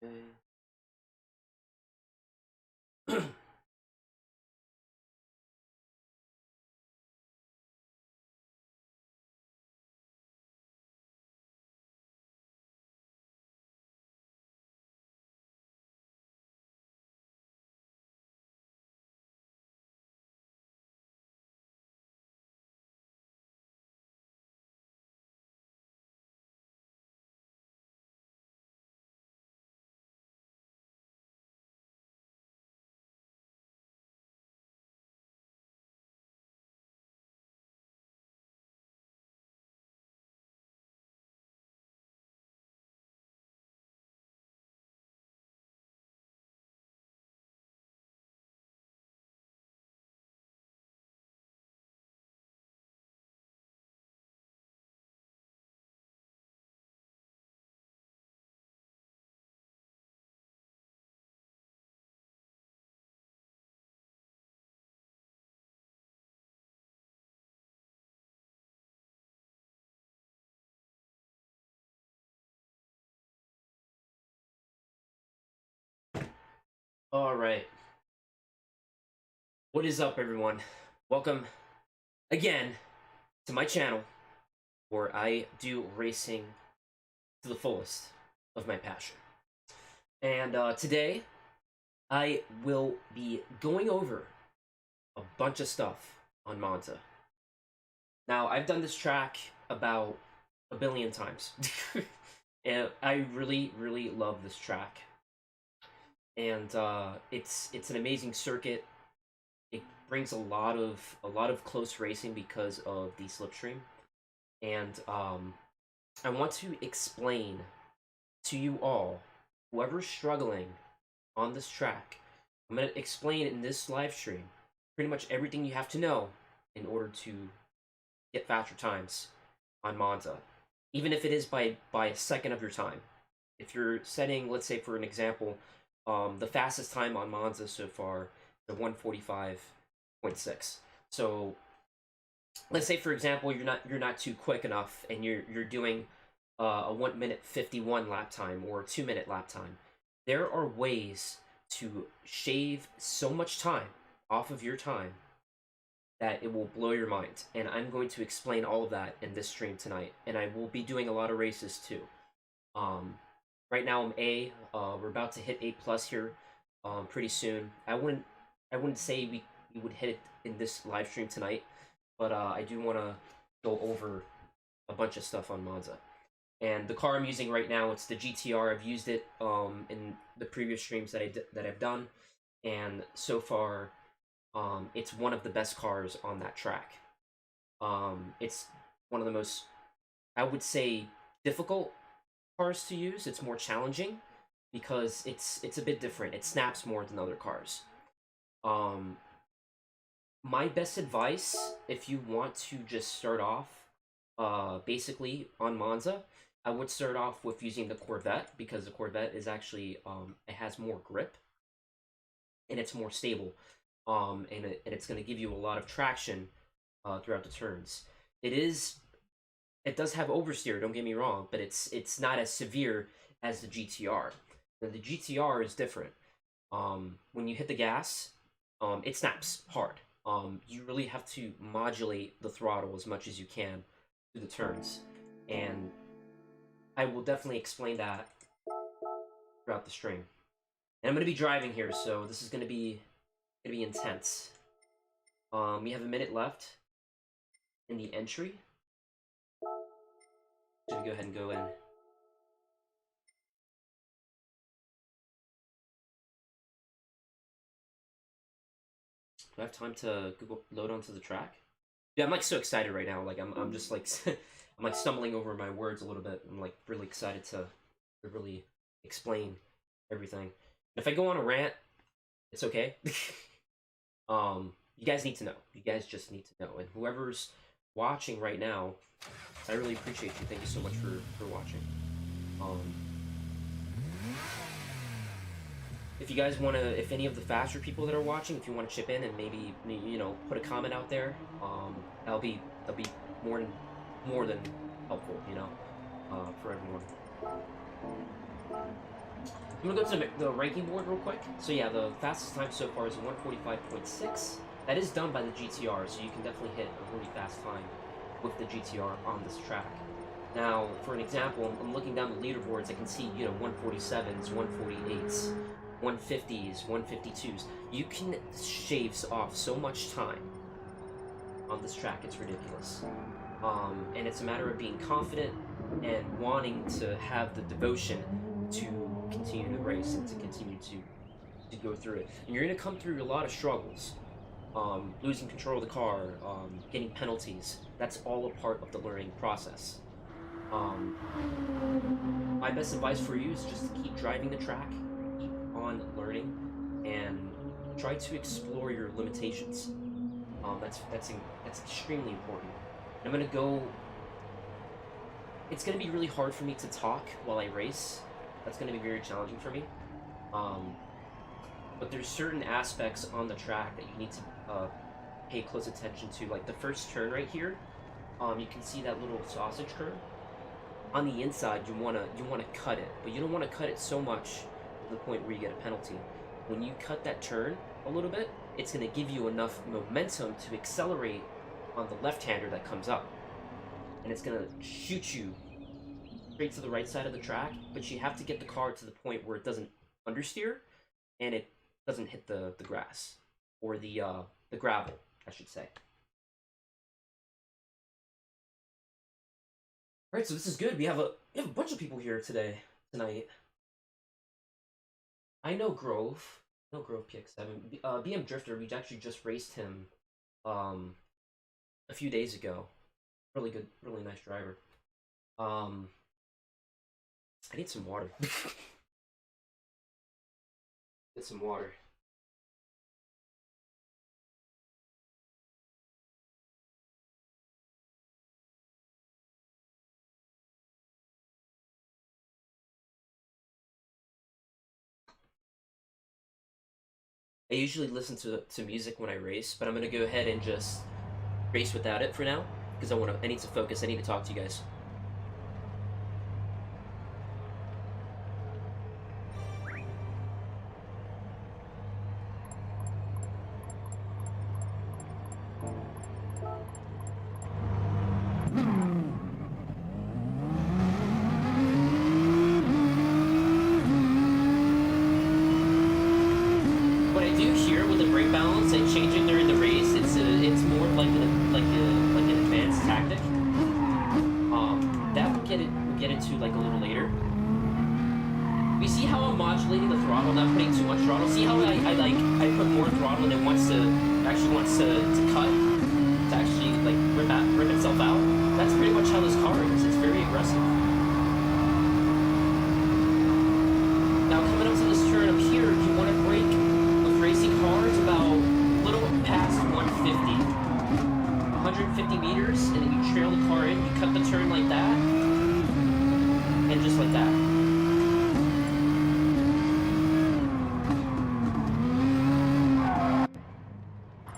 Okay. All right. What is up, everyone? Welcome again to my channel where I do racing to the fullest of my passion. And today I will be going over a bunch of stuff on Monza. Now, I've done this track about a billion times. And I really, really love this track. And it's an amazing circuit. It brings a lot of close racing because of the slipstream, and I want to explain to you all, whoever's struggling on this track. I'm gonna explain in this live stream pretty much everything you have to know in order to get faster times on Monza, even if it is by a second of your time. If you're setting, let's say for an example, the fastest time on Monza so far, the 1:45.6. So let's say for example you're not too quick enough and you're doing a 1:51 lap time or a 2-minute lap time. There are ways to shave so much time off of your time that it will blow your mind, and I'm going to explain all of that in this stream tonight, and I will be doing a lot of races too. Right now I'm A. We're about to hit A+ here pretty soon. I wouldn't say we would hit it in this live stream tonight, but I do want to go over a bunch of stuff on Monza. And the car I'm using right now, it's the GTR. I've used it in the previous streams that I've done, and so far, it's one of the best cars on that track. It's one of the most, I would say, difficult cars to use. It's more challenging because it's a bit different. It snaps more than other cars. My best advice, if you want to just start off basically on Monza, I would start off with using the Corvette, because the Corvette is actually it has more grip and it's more stable, and it's going to give you a lot of traction throughout the turns. It does have oversteer, don't get me wrong, but it's not as severe as the GTR. Now, the GTR is different. When you hit the gas, it snaps hard. You really have to modulate the throttle as much as you can through the turns, and I will definitely explain that throughout the stream. And I'm going to be driving here, so this is going to be intense. We have a minute left in the entry. Should we go ahead and go in? Do I have time to load onto the track? Yeah, I'm like so excited right now. Like I'm just like I'm like stumbling over my words a little bit. I'm like really excited to really explain everything. If I go on a rant, it's okay. You guys need to know. You guys just need to know. And whoever's watching right now, I really appreciate you. Thank you so much for watching. If you guys want to, if any of the faster people that are watching, if you want to chip in and maybe, you know, put a comment out there, that'll be more than helpful, you know, for everyone. I'm gonna go to the ranking board real quick. So yeah, the fastest time so far is 1:45.6. That is done by the GTR, so you can definitely hit a really fast time with the GTR on this track. Now, for an example, I'm looking down the leaderboards. I can see, you know, 147s, 148s, 150s, 152s. You can shave off so much time on this track. It's ridiculous. And it's a matter of being confident and wanting to have the devotion to continue the race and to continue to go through it. And you're going to come through a lot of struggles. Losing control of the car, getting penalties. That's all a part of the learning process. My best advice for you is just to keep driving the track, keep on learning, and try to explore your limitations. That's extremely important. I'm gonna go. It's gonna be really hard for me to talk while I race. That's gonna be very challenging for me. But there's certain aspects on the track that you need to pay close attention to. Like the first turn right here, you can see that little sausage curve. On the inside, you wanna cut it, but you don't want to cut it so much to the point where you get a penalty. When you cut that turn a little bit, it's gonna give you enough momentum to accelerate on the left-hander that comes up, and it's gonna shoot you straight to the right side of the track. But you have to get the car to the point where it doesn't understeer and it doesn't hit the grass or the gravel, I should say. All right, so this is good. We have a bunch of people here tonight. I know Grove PX7, BM Drifter. We actually just raced him a few days ago. Really good, really nice driver. I need some water. Get some water. I usually listen to music when I race, but I'm gonna go ahead and just race without it for now because I need to focus. I need to talk to you guys.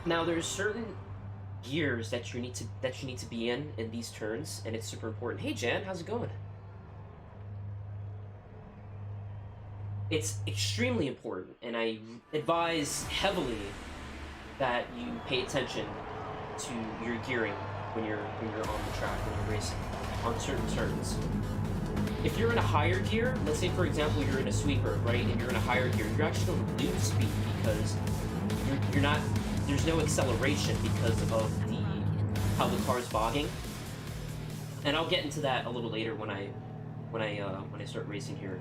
Now there's certain gears that you need to be in these turns, and it's super important. Hey Jan, how's it going? It's extremely important, and I advise heavily that you pay attention to your gearing when you're on the track, when you're racing on certain turns. If you're in a higher gear, let's say for example you're in a sweeper, right, and you're in a higher gear, you're actually going to lose speed because you're not. There's no acceleration because of how the car's bogging, and I'll get into that a little later when I start racing here.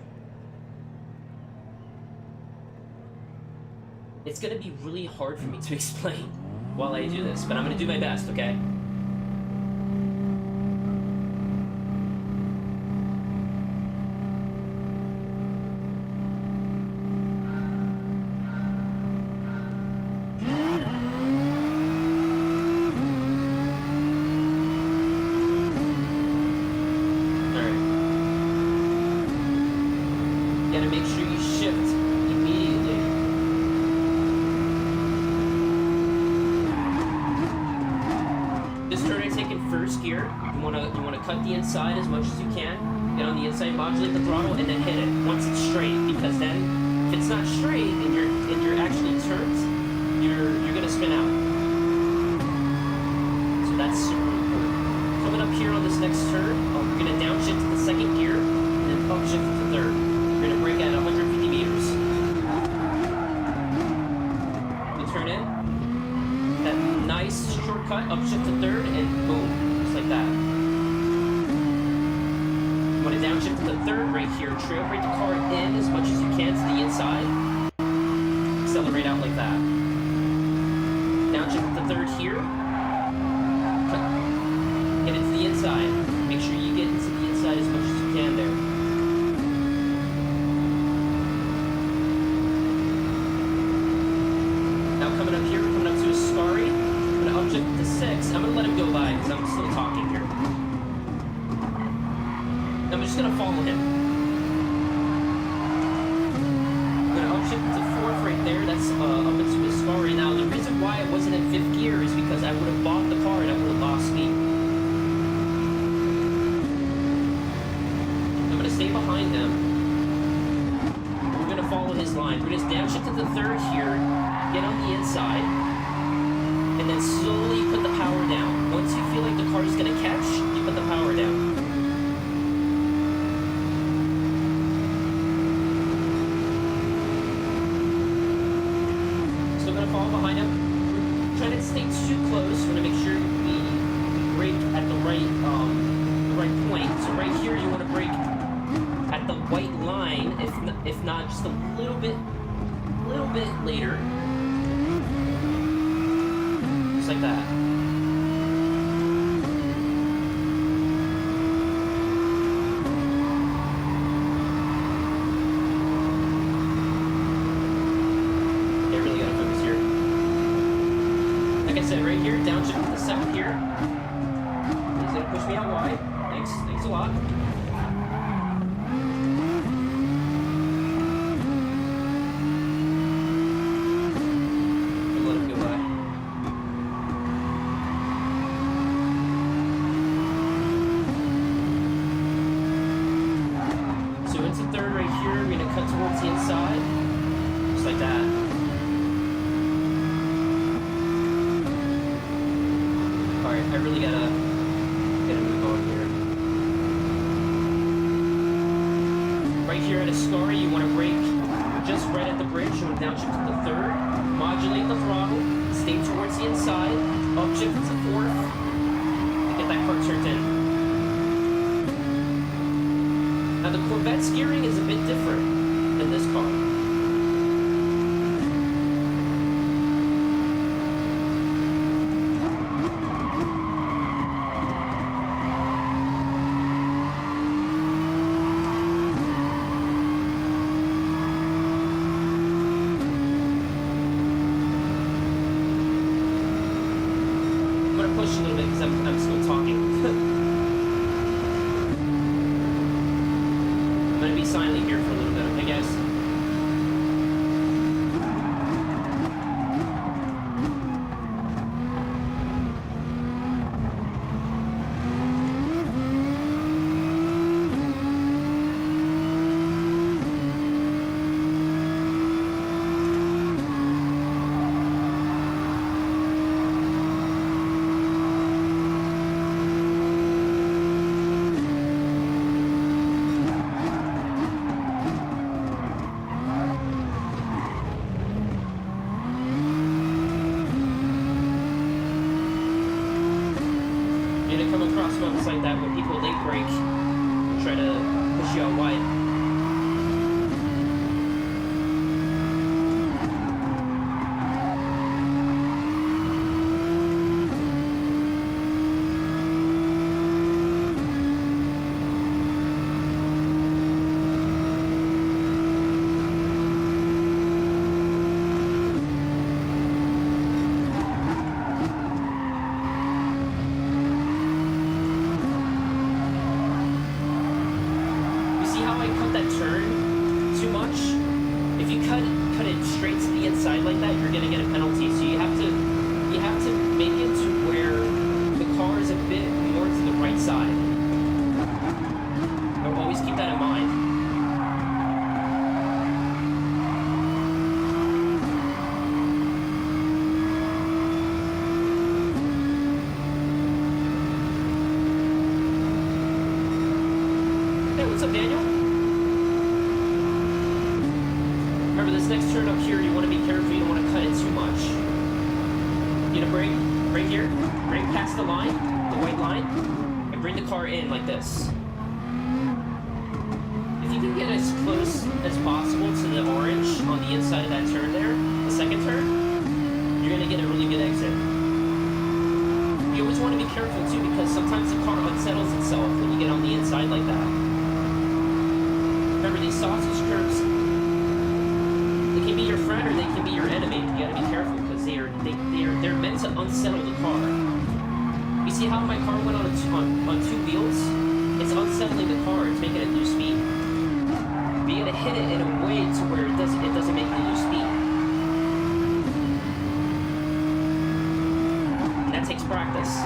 It's gonna be really hard for me to explain while I do this, but I'm gonna do my best, okay? first gear. You wanna cut the inside as much as you can. Get on the inside, modulate the throttle, and then hit it once it's straight. Because then, if it's not straight and you're actually turned, you're gonna spin out. So that's super important. Coming up here on this next turn, we're gonna downshift to the second gear and then upshift to the third. We're gonna brake at 150 meters. We turn in. That nice shortcut, upshift to third, and boom, just like that. You want to downshift to the third right here, trail brake the car in as much as you can to the inside. Accelerate out like that. Downshift to the third here. Get it to the inside. Make sure you get into the inside as much as you can there. Now coming up here, we're coming up to a Scari. I'm going to upshift to 6. I'm going to let him go by because I'm still talking here. I'm just going to follow him. I'm going to upshift to 4th right there. That's up into a Scari. Now, the reason why I wasn't in 5th gear is because I would have bought the car and I would have lost speed. I'm going to stay behind them. We're going to follow his line. We're going to downshift to the 3rd here. Get on the inside, and then slowly put the power down. Once you feel like the car is going to catch, you put the power down. Still going to follow behind him. We're trying to stay too close. We're going to make sure we brake at the right point. So right here, you want to brake at the white line, if not just a little bit later. Just like that. Okay, really gotta focus here. Like I said, right here, downshift to the 7th here. He's gonna push me out wide. Thanks a lot. Inside, just like that. Alright, I really gotta move on here. Right here at a Scari, you want to brake just right at the bridge. You want to downshift to the 3rd, modulate the throttle, stay towards the inside, upshift to 4th, and get that car turned in. Now the Corvette steering is a bit different in this car. I'm going to push a little bit because I'm still talking. I'm going to be silent here for a little bit, okay guys? Moments like that when people late brake and try to push you out wide. Like that, you're gonna get a penalty. So you have to make it to where the car is a bit more What's up, Daniel? Remember, this next turn up here, you want to be careful. You don't want to cut it too much. You know, bring here, bring past the line, the white line, and bring the car in like this. If you can get as close as possible to the orange on the inside of that turn there, the second turn, you're going to get a really good exit. You always want to be careful too, because sometimes the car unsettles itself when you get on the inside like that. Remember, these sausage curbs, they can be your friend or they can be your enemy. You gotta be careful, because they're meant to unsettle the car. You see how my car went on two wheels? It's unsettling the car. It's making it lose speed. But you gotta hit it in a way to where it doesn't make you lose speed. And that takes practice.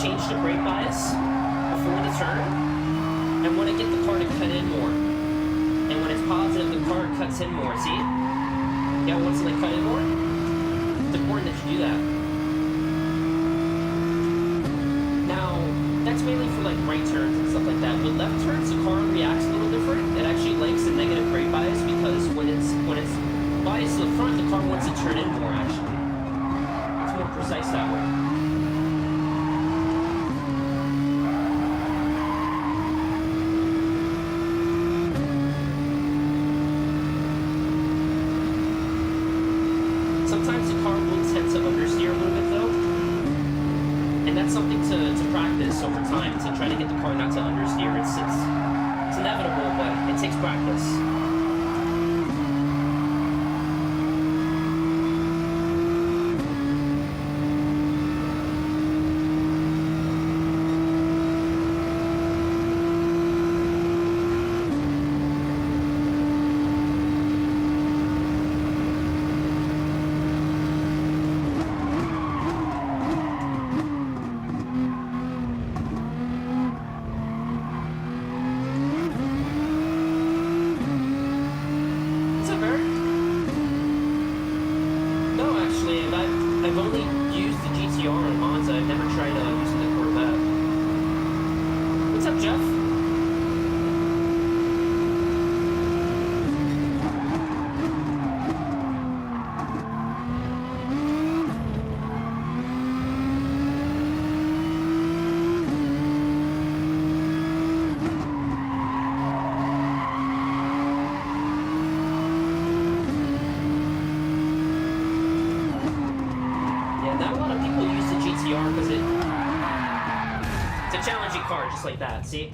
Change the brake bias before the turn. I want to get the car to cut in more. And when it's positive, the car cuts in more. See? Yeah, once they cut in more, it's important that you do that. Now, that's mainly for like right turns and stuff like that. With left turns, the car reacts a little different. It actually likes the negative brake bias, because when it's biased to the front, the car wants to turn in more, actually. It's more precise that way. Over time to try to get the car not to understeer. It's inevitable, but it takes practice. I've only used the GTR on Monza. I've never tried using the Corvette. What's up, Jeff? Just like that. See,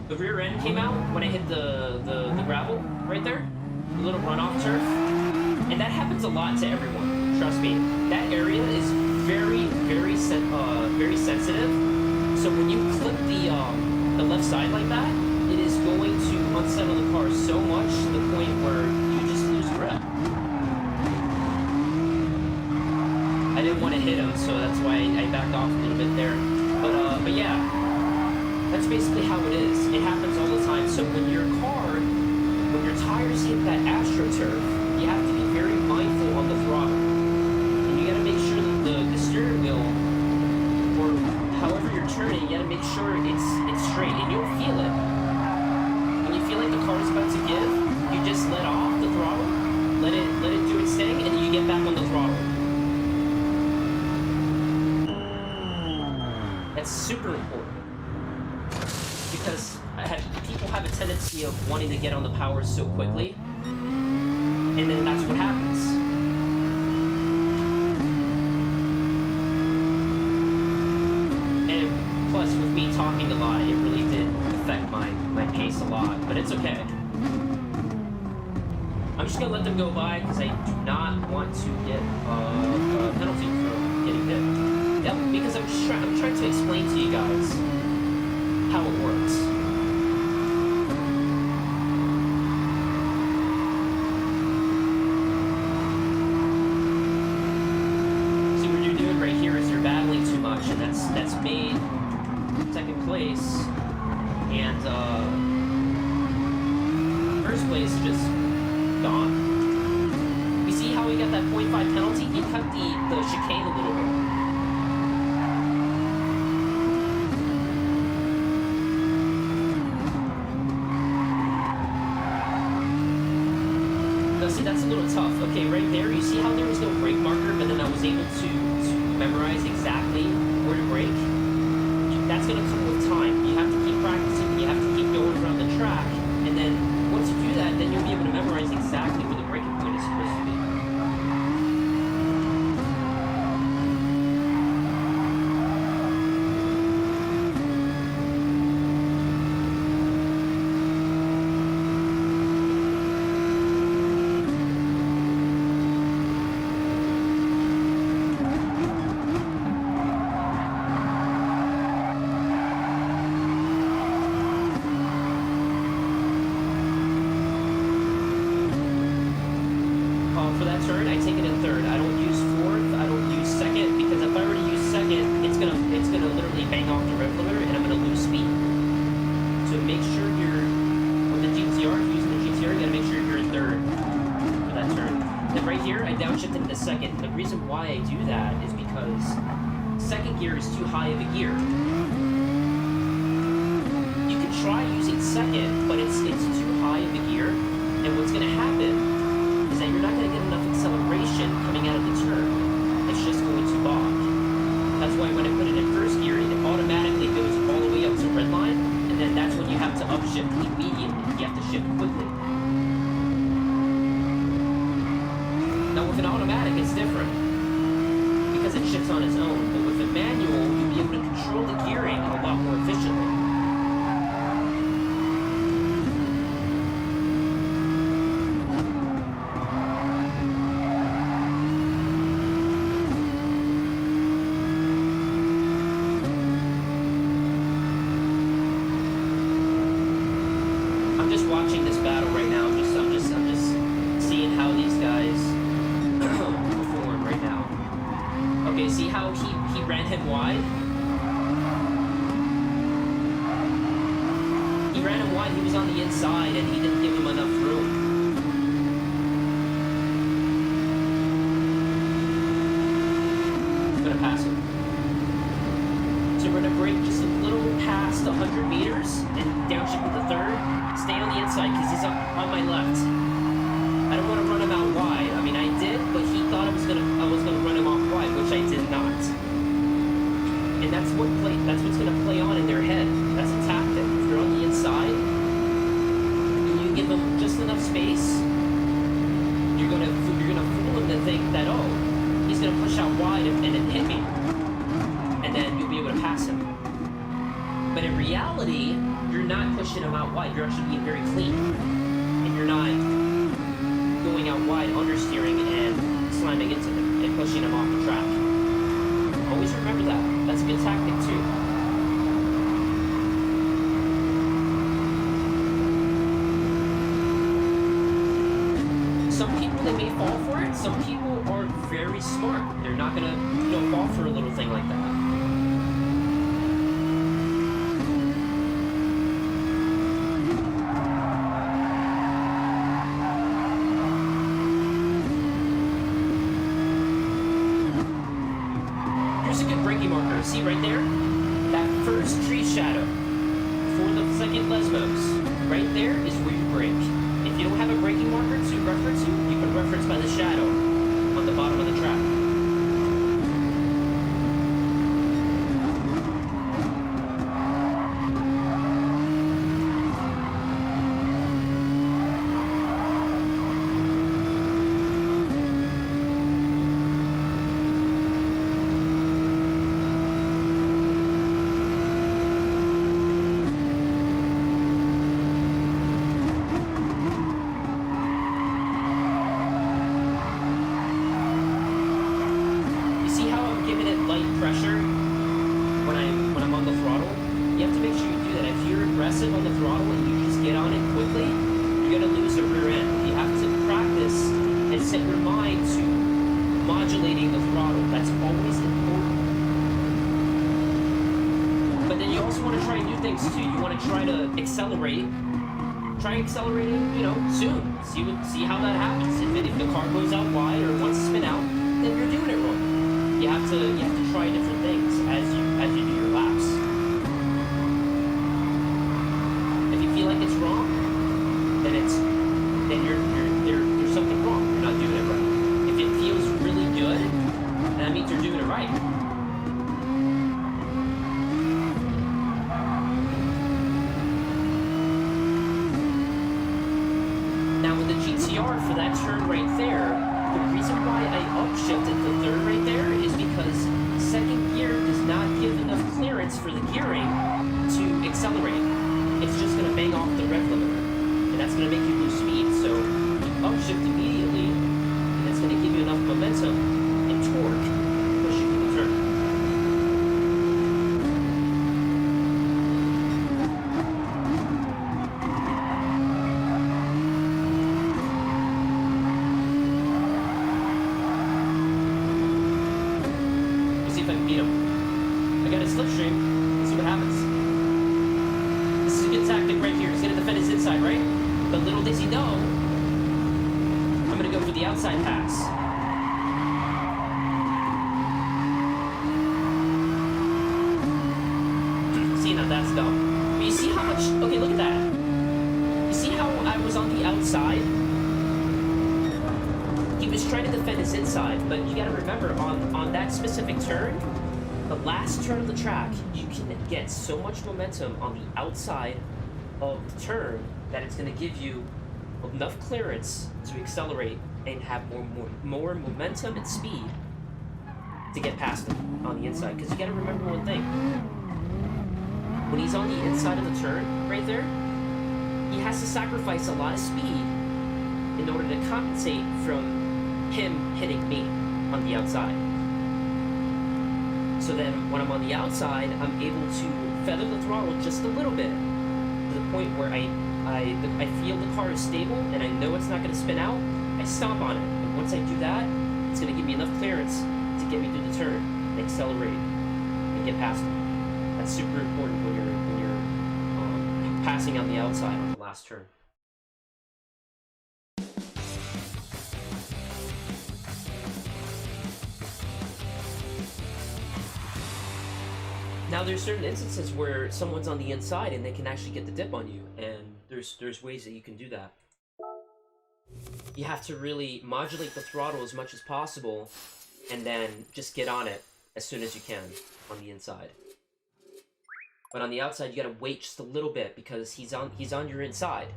the rear end came out when I hit the gravel right there, the little runoff turf, and that happens a lot to everyone. Trust me, that area is very sensitive. So when you clip the left side like that, it is going to unsettle the car so much to the point point where you just lose grip. I didn't want to hit him, so that's why I backed off a little bit there. But yeah, that's basically how it is. It happens all the time. So when your tires hit that AstroTurf, you have to be very mindful on the throttle. And you gotta make sure that the steering wheel, or however you're turning, you gotta make sure it's straight. And you'll feel it. When you feel like the car is about to give, you just let off the throttle, let it do its thing, and then you get back on the throttle. That's super important. Because people have a tendency of wanting to get on the power so quickly, and then that's what happens. And plus, with me talking a lot, it really did affect my pace a lot, but it's okay. I'm just gonna let them go by because I do not want to get a penalty for getting hit. Yep, because I'm trying to explain to you guys how it works. See, what you're doing right here is you're battling too much, and that's made second place, and first place is just gone. You see how he got that 0.5 penalty? He cut the chicane a little bit. See, that's a little tough. Okay, right there, you see how there was no brake marker, but then I was able to memorize exactly where to brake? That's going to come with time. You have to keep practicing, you have to keep going around the track, and then once you do that, then you'll be able to memorize exactly where the braking point is supposed to be. For that turn, I take it in third. I don't use fourth. I don't use second, because if I were to use second, it's gonna literally bang off the rev limiter, and I'm gonna lose speed. So make sure you're with the GTR. If you're using the GTR, you gotta make sure you're in third for that turn. Then right here, I downshifted into second. And the reason why I do that is because second gear is too high of a gear. You can try using second, but it's too high of a gear, and what's gonna happen is that you're not going to get enough acceleration coming out of the turn. It's just going to bog. That's why when I put it in first gear, it automatically goes all the way up to red line, and then that's when you have to upshift immediately. You have to shift quickly. Now with an automatic, it's different, because it shifts on its own. But with a manual, you'll be able to control the gearing a lot more efficiently. Watching this battle right now, I'm just seeing how these guys perform right now. Okay, see how he ran him wide? He ran him wide, he was on the inside, and he didn't give him enough room. I'm gonna pass him. So we're gonna brake just a little past 100 meters and downshift to the third. Stay on the inside because he's up on my left. I don't want to run him out wide. I mean, I did, but he thought I was gonna run him off wide, which I did not. And that's what's gonna play on in their head. That's a tactic. If you're on the inside and you give them just enough space, you're gonna fool them to think that, oh, he's gonna push out wide and then hit me, and then you'll be able to pass him. But in reality, you're not pushing them out wide. You're actually being very clean, and you're not going out wide, understeering, and slamming into them and pushing them off the track. Always remember that. That's a good tactic too. some people, they may fall for it. Some people are very smart. They're not gonna, you know, fall for a little thing like that. Here's a good braking marker. See right there? That first tree shadow for the second Lesmos. Right there is where you brake. If you don't have a braking marker to reference you can reference by the shadow on the bottom of the track. Try accelerating, you know, soon. See how that happens. If the car goes out wide or wants to spin out, then you're doing it wrong. You have to try different things as you do your laps. If you feel like it's wrong, then there's something wrong. You're not doing it right. If it feels really good, then that means you're doing it right. For that turn right there, the reason why I upshifted the third right there is because second gear does not give enough clearance for the gearing to accelerate. It's just going to bang off the rev limiter, and that's going to make you lose speed. So you upshift immediately, and it's going to give you enough momentum and torque to push you through the turn. Slipstream, let's see what happens. This is a good tactic right here. He's going to defend his inside, right? But little does he know, I'm going to go for the outside pass. See, now that's dumb. But you see how much... Okay, look at that. You see how I was on the outside? He was trying to defend his inside, but you got to remember, on that specific turn, the last turn of the track, you can get so much momentum on the outside of the turn that it's going to give you enough clearance to accelerate and have more momentum and speed to get past him on the inside. Because you got to remember one thing. When he's on the inside of the turn, right there, he has to sacrifice a lot of speed in order to compensate from him hitting me on the outside. So then, when I'm on the outside, I'm able to feather the throttle just a little bit to the point where I feel the car is stable and I know it's not going to spin out. I stomp on it, and once I do that, it's going to give me enough clearance to get me through the turn and accelerate and get past it. That's super important when you're passing on the outside on the last turn. Now, there's certain instances where someone's on the inside and they can actually get the dip on you, and there's ways that you can do that. You have to really modulate the throttle as much as possible, and then just get on it as soon as you can on the inside. But on the outside, you gotta wait just a little bit because he's on your inside.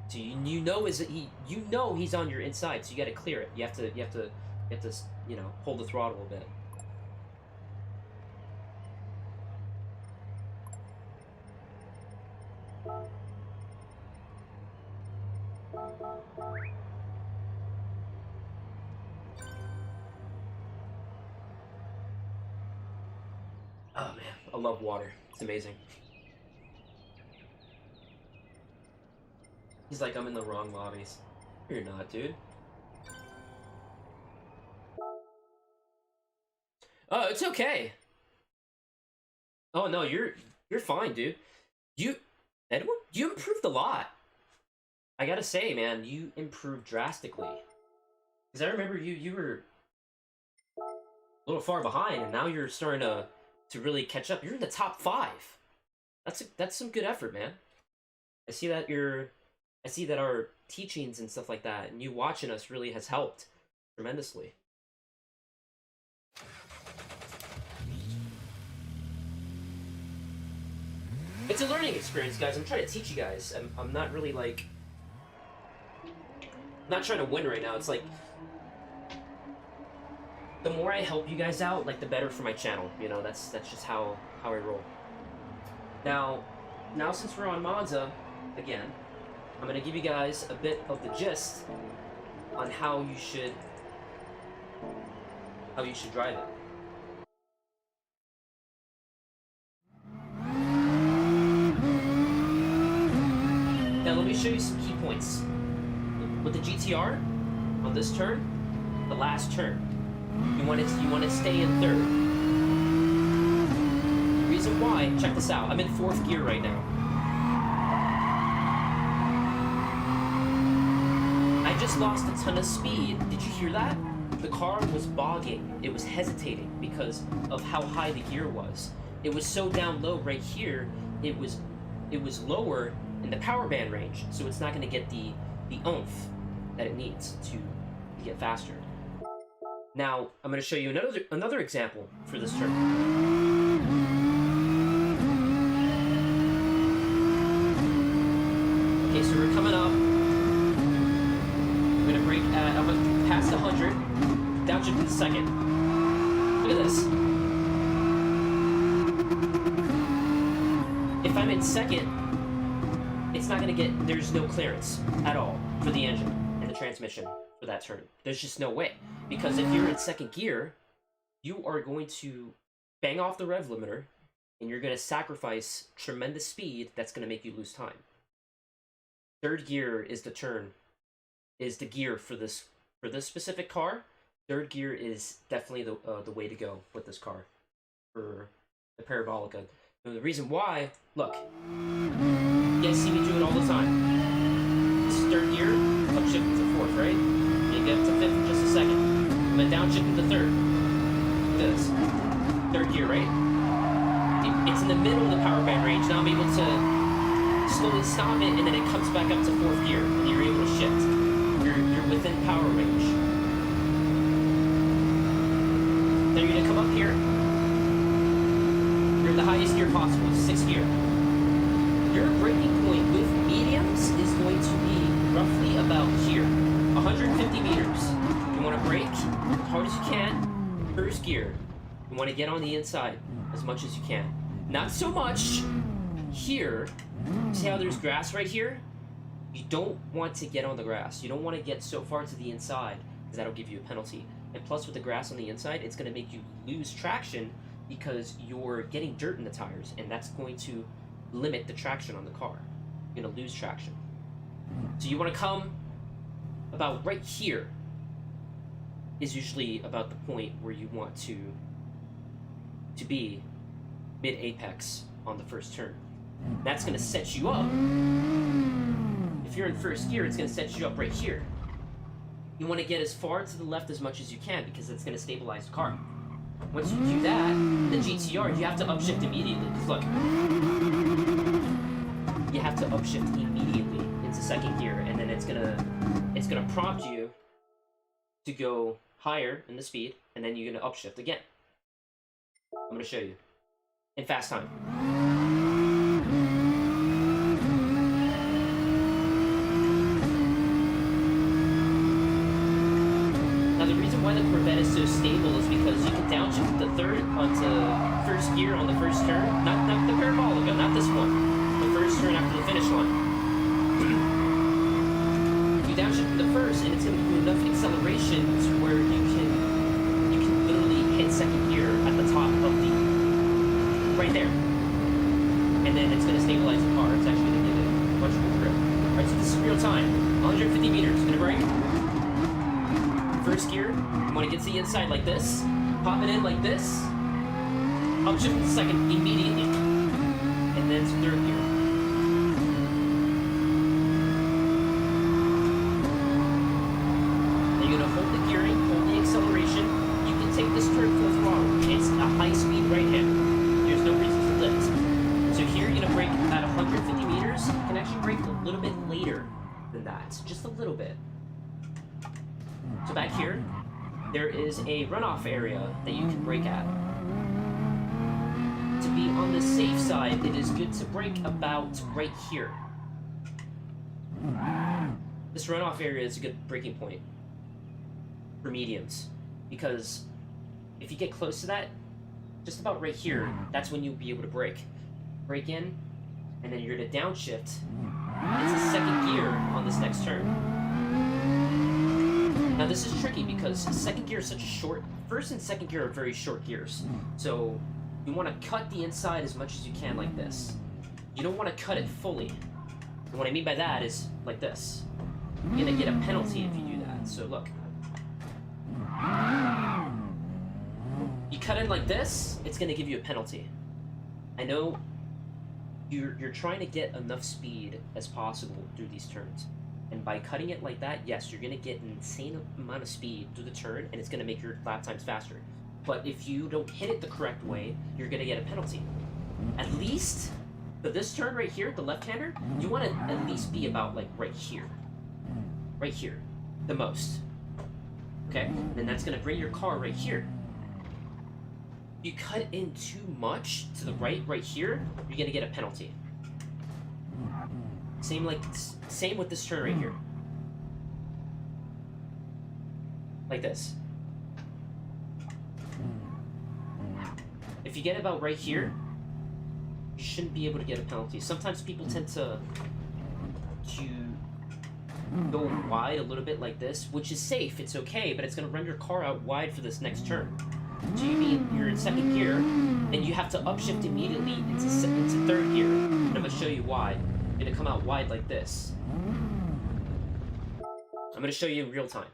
So you know he's on your inside, so you gotta clear it. You have to hold the throttle a bit. Oh man, I love water. It's amazing. He's like, I'm in the wrong lobbies. You're not, dude. Oh, it's okay. Oh no, you're fine, dude. Edward, you improved a lot. I gotta say, man, you improved drastically. Because I remember you were a little far behind, and now you're starting to really catch up. You're in the top 5. That's some good effort, man. I see that our teachings and stuff like that, and you watching us really has helped tremendously. It's a learning experience, guys. I'm trying to teach you guys. I'm not really like... not trying to win right now. It's like... the more I help you guys out, like, the better for my channel. You know, that's just how I roll. Now since we're on Monza, again, I'm going to give you guys a bit of the gist on how you should drive it. Now let me show you some key points. With the GTR, on this turn, the last turn, you want to stay in 3rd. The reason why, check this out, I'm in 4th gear right now. I just lost a ton of speed. Did you hear that? The car was bogging. It was hesitating because of how high the gear was. It was so down low right here, it was lower in the power band range, so it's not going to get the oomph that it needs to get faster. Now, I'm going to show you another example for this turn. Okay, so we're coming up. I'm going to brake I'm going to pass 100, downshift in the second. Look at this. If I'm in second, it's not going to get, there's no clearance at all for the engine and the transmission for that turn. There's just no way. Because if you're in 2nd gear, you are going to bang off the rev limiter, and you're going to sacrifice tremendous speed that's going to make you lose time. 3rd gear is the gear for this specific car. 3rd gear is definitely the way to go with this car for the Parabolica. And the reason why, look, you guys see me do it all the time. This is 3rd gear, upshift into 4th, right? You get to 5th in just a second. I'm gonna downshift into 3rd. Look at this. 3rd gear, right? It's in the middle of the power band range. Now I'm able to slowly stop it, and then it comes back up to 4th gear, and you're able to shift. You're within power range. Then you're gonna come up here. You're in the highest gear possible, 6th gear. Your braking point with mediums is going to be roughly about here, 150 meters. You want to brake as hard as you can, 1st gear. You want to get on the inside as much as you can. Not so much here. See how there's grass right here? You don't want to get on the grass. You don't want to get so far to the inside, because that'll give you a penalty. And plus, with the grass on the inside, it's going to make you lose traction because you're getting dirt in the tires, and that's going to limit the traction on the car. You're going to lose traction. So you want to come about right here is usually about the point where you want to be mid-apex on the 1st turn. That's going to set you up. If you're in 1st gear, it's going to set you up right here. You want to get as far to the left as much as you can because it's going to stabilize the car. Once you do that, the GTR, you have to upshift immediately. Look, you have to upshift immediately into 2nd gear, and then it's gonna prompt you to go higher in the speed, and then you're gonna upshift again. I'm gonna show you in fast time. Now the reason why the Corvette is so stable is because you can downshift the 3rd onto 1st gear on the 1st turn. Not the Parabolica, not this one. The 1st turn after the finish line. You downshift the 1st, and it's going to give you enough acceleration to where you can literally hit 2nd gear at the top of the right there, and then it's going to stabilize the car. It's actually going to give it much more grip. All right, so this is real time. 150 meters. Gonna brake. 1st gear. You want to get to the inside like this. pop it in like this. Upshift into second immediately. And then to third gear. Then you're gonna hold the gearing, hold the acceleration. You can take this turn full throttle. It's a high-speed right-hander. There's no reason to lift. So here you're gonna brake at 150 meters. You can actually brake a little bit later than that, just a little bit. So back here, there is a runoff area that you can brake at. To be on the safe side, it is good to brake about right here. This runoff area is a good braking point for mediums, because if you get close to that, just about right here, that's when you'll be able to brake. Brake in, and then you're gonna downshift. It's a second gear on this next turn. Now this is tricky because second gear is such a short... First and second gear are very short gears. So you want to cut the inside as much as you can like this. You don't want to cut it fully. And what I mean by that is like this. You're going to get a penalty if you do that. So look. You cut in like this, it's going to give you a penalty. I know you're trying to get enough speed as possible through these turns. And by cutting it like that, yes, you're going to get an insane amount of speed through the turn, and it's going to make your lap times faster. But if you don't hit it the correct way, you're going to get a penalty. At least, for this turn right here, the left-hander, you want to at least be about, like, right here. Right here. The most. Okay? Then that's going to bring your car right here. If you cut in too much to the right here, you're going to get a penalty. Same with this turn right here. Like this. If you get about right here, you shouldn't be able to get a penalty. Sometimes people tend to go wide a little bit like this, which is safe, it's okay, but it's going to run your car out wide for this next turn. So you're in second gear, and you have to upshift immediately into third gear. And I'm going to show you why. You're going to come out wide like this. I'm going to show you in real time.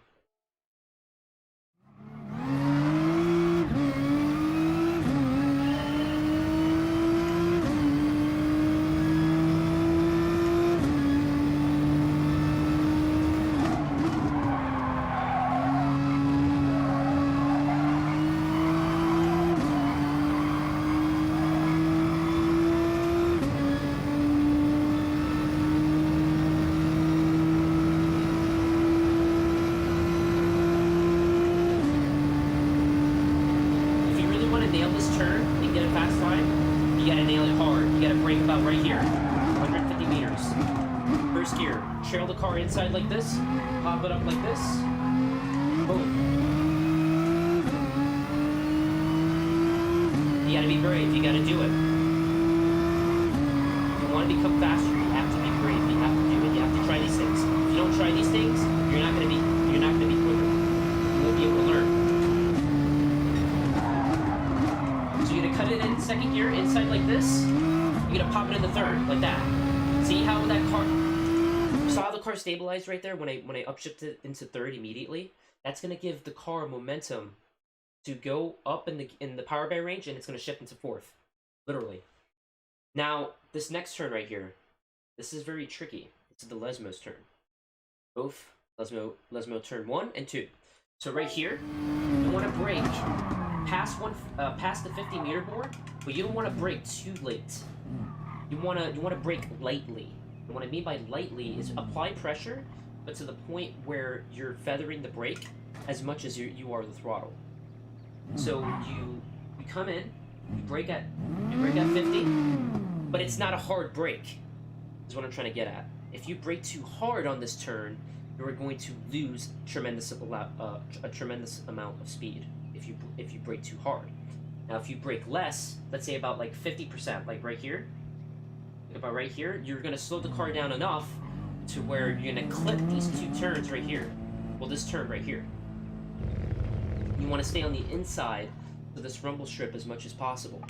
Trail the car inside like this, pop it up like this, boom. You gotta be brave, you gotta do it. If you want to become faster, you have to be brave, you have to do it, you have to try these things. If you don't try these things, you're not gonna be quicker. You won't be able to learn. So you're gonna cut it in second gear, inside like this, you're gonna pop it in the third, like that. See how that car... Saw the car stabilized right there when I upshifted it into third immediately? That's gonna give the car momentum to go up in the power band range, and it's gonna shift into fourth, literally. Now this next turn right here, this is very tricky. It's the Lesmo's turn. Both Lesmo turn 1 and 2. So right here, you want to brake past the 50-meter board, but you don't want to brake too late. You want to brake lightly. And what I mean by lightly is apply pressure, but to the point where you're feathering the brake as much as you are the throttle. So you come in, you brake at 50, but it's not a hard brake, is what I'm trying to get at. If you brake too hard on this turn, you're going to lose a tremendous amount of speed if you brake too hard. Now if you brake less, let's say about like 50%, like right here, about right here, you're going to slow the car down enough to where you're going to clip these two turns right here. Well, this turn right here. You want to stay on the inside of this rumble strip as much as possible.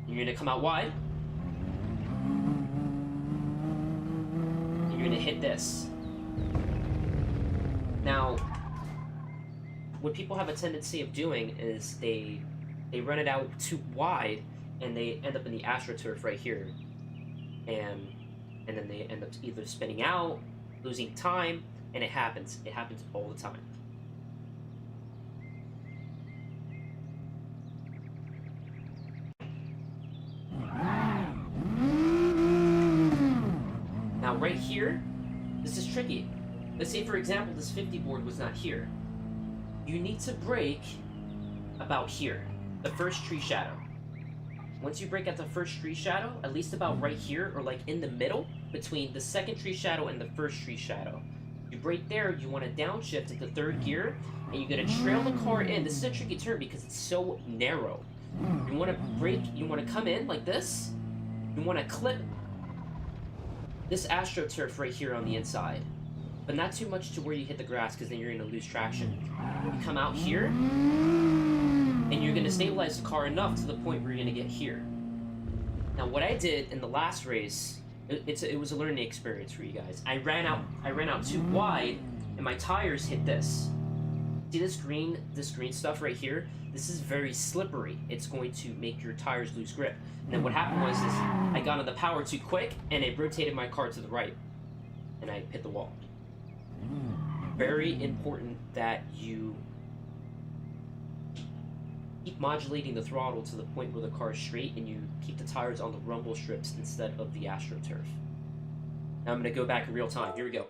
You're going to come out wide. And you're going to hit this. Now, what people have a tendency of doing is they run it out too wide, and they end up in the AstroTurf right here, and then they end up either spinning out, losing time, and it happens all the time. Now right here, this is tricky. Let's say, for example, this 50 board was not here. You need to brake about here, the first tree shadow. Once you brake at the first tree shadow, at least about right here, or like in the middle, between the second tree shadow and the first tree shadow. You brake there, you want to downshift into third gear, and you're going to trail the car in. This is a tricky turn because it's so narrow. You want to brake, you want to come in like this. You want to clip this AstroTurf right here on the inside. But not too much to where you hit the grass, because then you're going to lose traction. You come out here, and you're going to stabilize the car enough to the point where you're going to get here. Now, what I did in the last race, it was a learning experience for you guys. I ran out too wide, and my tires hit this. See this green stuff right here? This is very slippery. It's going to make your tires lose grip. And then what happened was I got on the power too quick, and it rotated my car to the right, and I hit the wall. Very important that you keep modulating the throttle to the point where the car is straight, and you keep the tires on the rumble strips instead of the AstroTurf. Now I'm going to go back in real time. Here we go.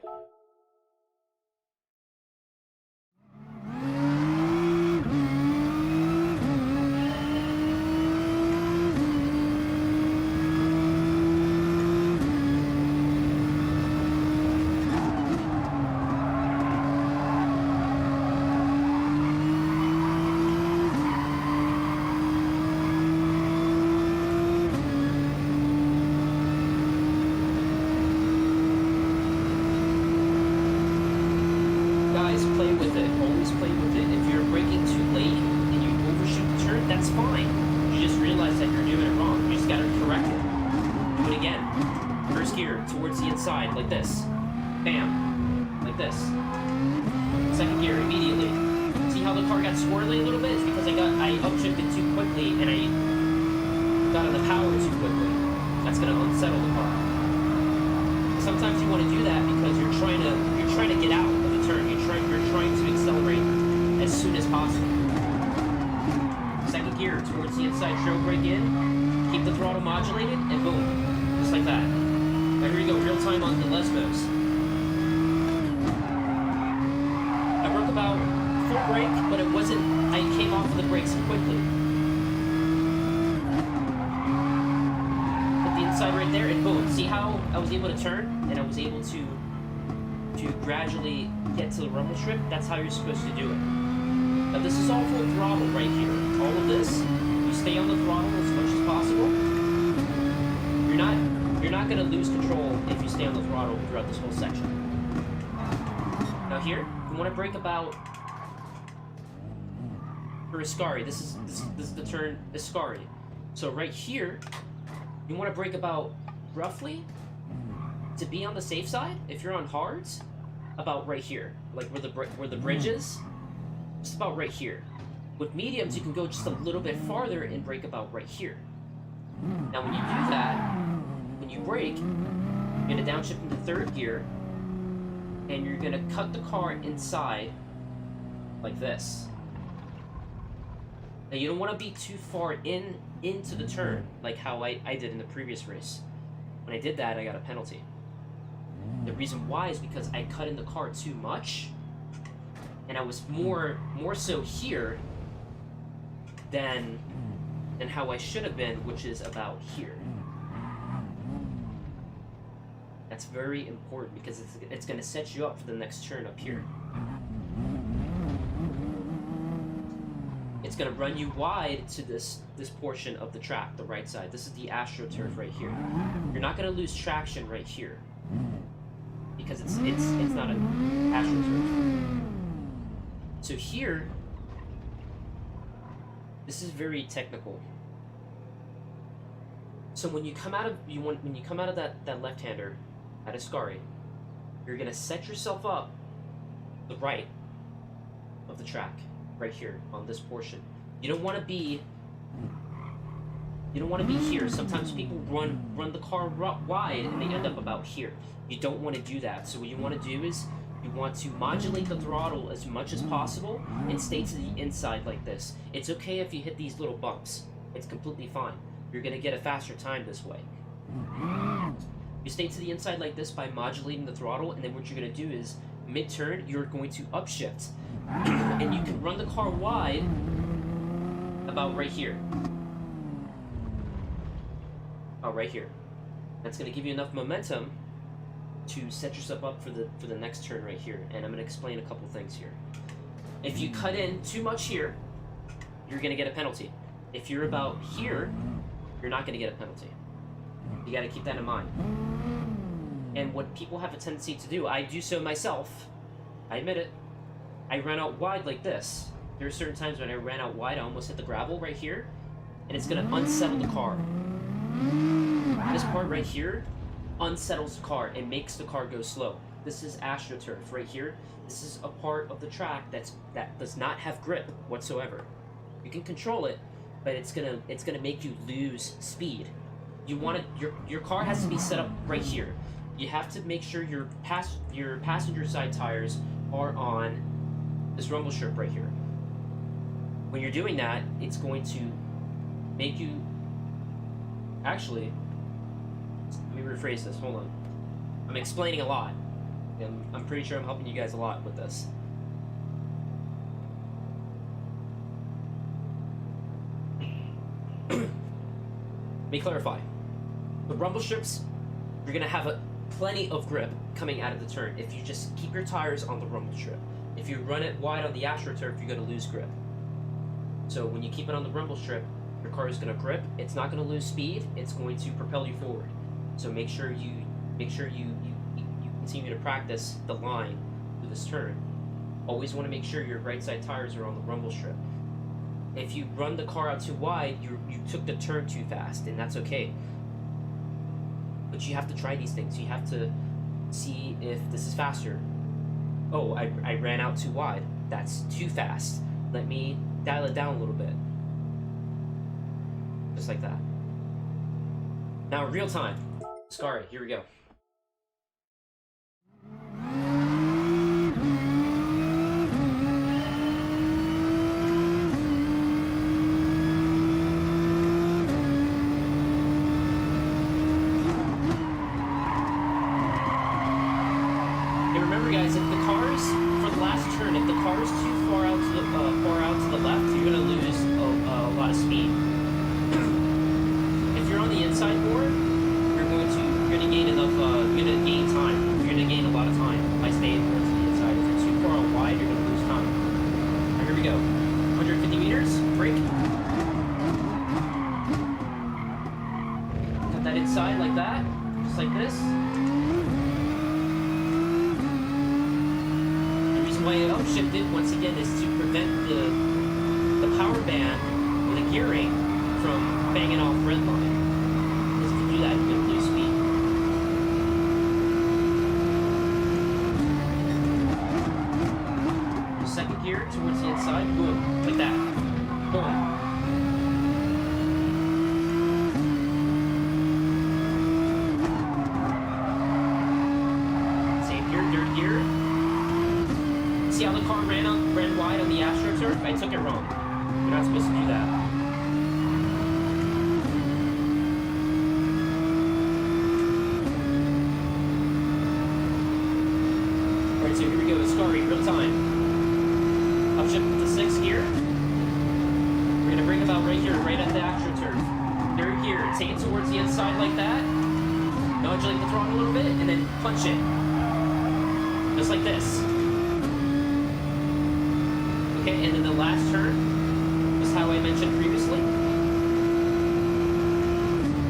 Like this. Bam. Like this. Second gear immediately. See how the car got swirly a little bit? It's because I upshifted too quickly and I got on the power too quickly. That's gonna unsettle the car. Sometimes you want to do that because you're trying to get out of the turn. You're trying to accelerate as soon as possible. Second gear towards the inside trail brake in. Keep the throttle modulated and boom. Just like that. Now here we go, real time on the Lesbos. I broke about full brake, but it wasn't, I came off of the brakes quickly. Hit the inside right there, and boom. See how I was able to turn, and I was able to gradually get to the rumble strip? That's how you're supposed to do it. Now this is all full throttle right here. All of this, you stay on the throttle as much as possible. You're not going to lose control if you stay on the throttle throughout this whole section. Now here, you want to brake about for Ascari. This is the turn Ascari. So right here, you want to brake about roughly to be on the safe side. If you're on hards, about right here, like where the bridge is, just about right here. With mediums, you can go just a little bit farther and brake about right here. Now when you do that, when you brake, you're going to downshift into third gear, and you're going to cut the car inside like this. Now you don't want to be too far into the turn, like how I did in the previous race. When I did that, I got a penalty. The reason why is because I cut in the car too much, and I was more so here than how I should have been, which is about here. That's very important because it's going to set you up for the next turn up here. It's going to run you wide to this portion of the track, the right side. This is the AstroTurf right here. You're not going to lose traction right here because it's not an AstroTurf. So here, this is very technical. So when you come out of that left-hander at Ascari, you're gonna set yourself up the right of the track. right here on this portion. You don't want to be here. Sometimes people run the car wide and they end up about here. You don't want to do that. So what you want to do is you want to modulate the throttle as much as possible and stay to the inside like this. It's okay if you hit these little bumps. It's completely fine. You're going to get a faster time this way. You stay to the inside like this by modulating the throttle, and then what you're going to do is mid-turn, you're going to upshift. And you can run the car wide about right here. Right here. That's going to give you enough momentum to set yourself up for the next turn right here. And I'm going to explain a couple things here. If you cut in too much here, you're going to get a penalty. If you're about here, you're not going to get a penalty. You got to keep that in mind. And what people have a tendency to do, I do so myself, I admit it, I ran out wide like this. There are certain times when I ran out wide, I almost hit the gravel right here, and it's going to unsettle the car. This part right here unsettles the car and makes the car go slow. This is AstroTurf right here. This is a part of the track that does not have grip whatsoever. You can control it, but it's gonna make you lose speed. You want your car has to be set up right here. You have to make sure your passenger side tires are on this rumble strip right here. When you're doing that, it's going to make you actually. Let me rephrase this. Hold on. I'm explaining a lot. And I'm pretty sure I'm helping you guys a lot with this. Let me clarify. The rumble strips, you're going to have plenty of grip coming out of the turn if you just keep your tires on the rumble strip. If you run it wide on the AstroTurf, you're going to lose grip. So when you keep it on the rumble strip, your car is going to grip. It's not going to lose speed. It's going to propel you forward. So make sure you continue to practice the line through this turn. Always want to make sure your right side tires are on the rumble strip. If you run the car out too wide, you took the turn too fast, and that's okay. But you have to try these things. You have to see if this is faster. Oh, I ran out too wide. That's too fast. Let me dial it down a little bit. Just like that. Now, real time. Scary, here we go. And remember, guys, if the car's for the last turn, if the car is too far out to the left, you're gonna lose a lot of speed. If you're on the inside board, you're gonna gain enough. You're gonna gain time. You're gonna gain a lot of time by staying towards the inside. If you're too far out wide, you're gonna lose time. All right, here we go. 150 meters. Brake. Cut that inside like that, just like this. The reason why it upshifted once again is to prevent the power band or the gearing from banging off red line. Because if you do that, you're gonna lose speed. Second gear towards the inside, boom, like that. Boom. Same gear, third gear. See how the car ran wide on the AstroTurf? I took it wrong. You're not supposed to do that. Alright, so here we go, Scary, real time. Upshift to 6th gear. We're gonna bring about right here, right at the AstroTurf. 3rd gear, take it towards the inside like that. Modulate the throttle a little bit, and then punch it. Just like this. Okay, and then the last turn, just how I mentioned previously.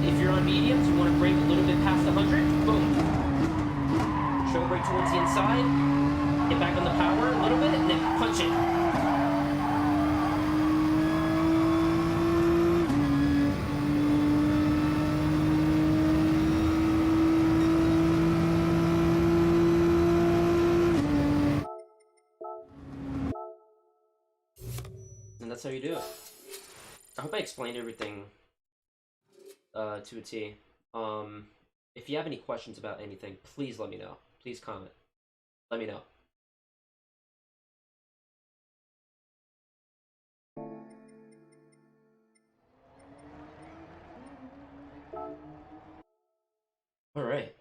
If you're on mediums, you want to brake a little bit past 100, boom. Show brake towards the inside, get back on the power a little bit, and then punch it. that's how you do it. I hope I explained everything to a T. If you have any questions about anything, please let me know. Please comment. Let me know. Alright.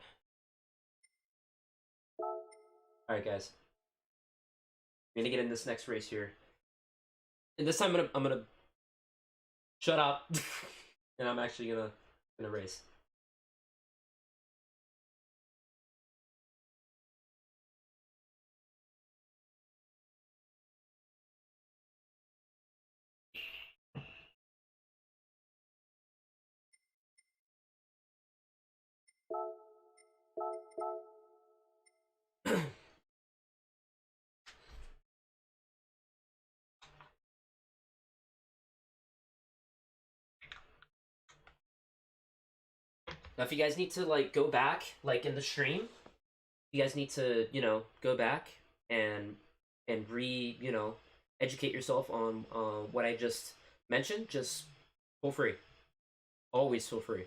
Alright, guys. I'm gonna get in this next race here. And this time I'm gonna shut up. And I'm actually gonna race. Now, if you guys need to, like, go back, like, in the stream, you guys need to, you know, go back and you know, educate yourself on what I just mentioned, just feel free. Always feel free.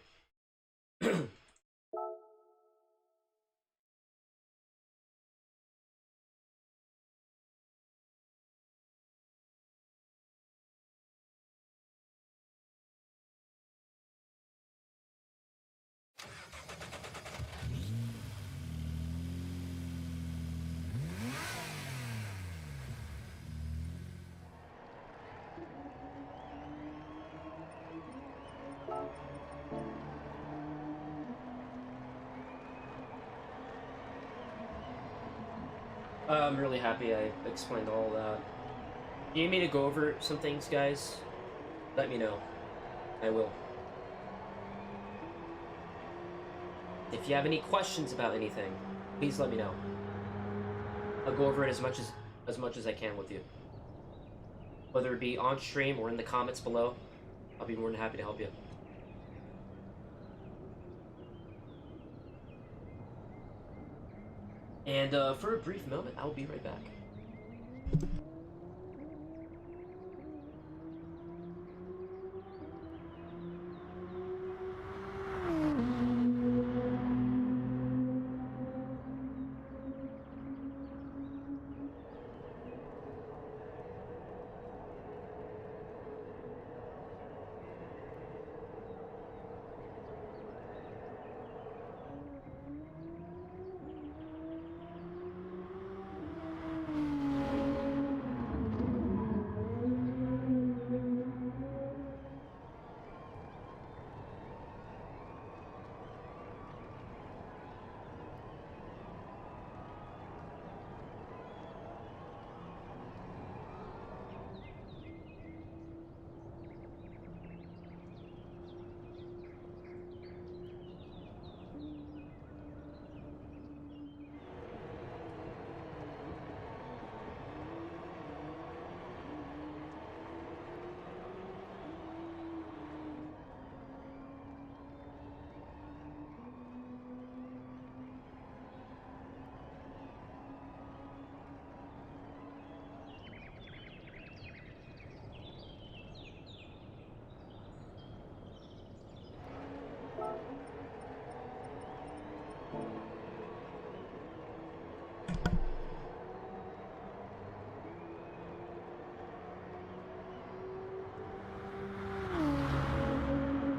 I'm really happy I explained all that. You need me to go over some things, guys? Let me know. I will. If you have any questions about anything, please let me know. I'll go over it as much as I can with you. Whether it be on stream or in the comments below, I'll be more than happy to help you. And for a brief moment, I'll be right back.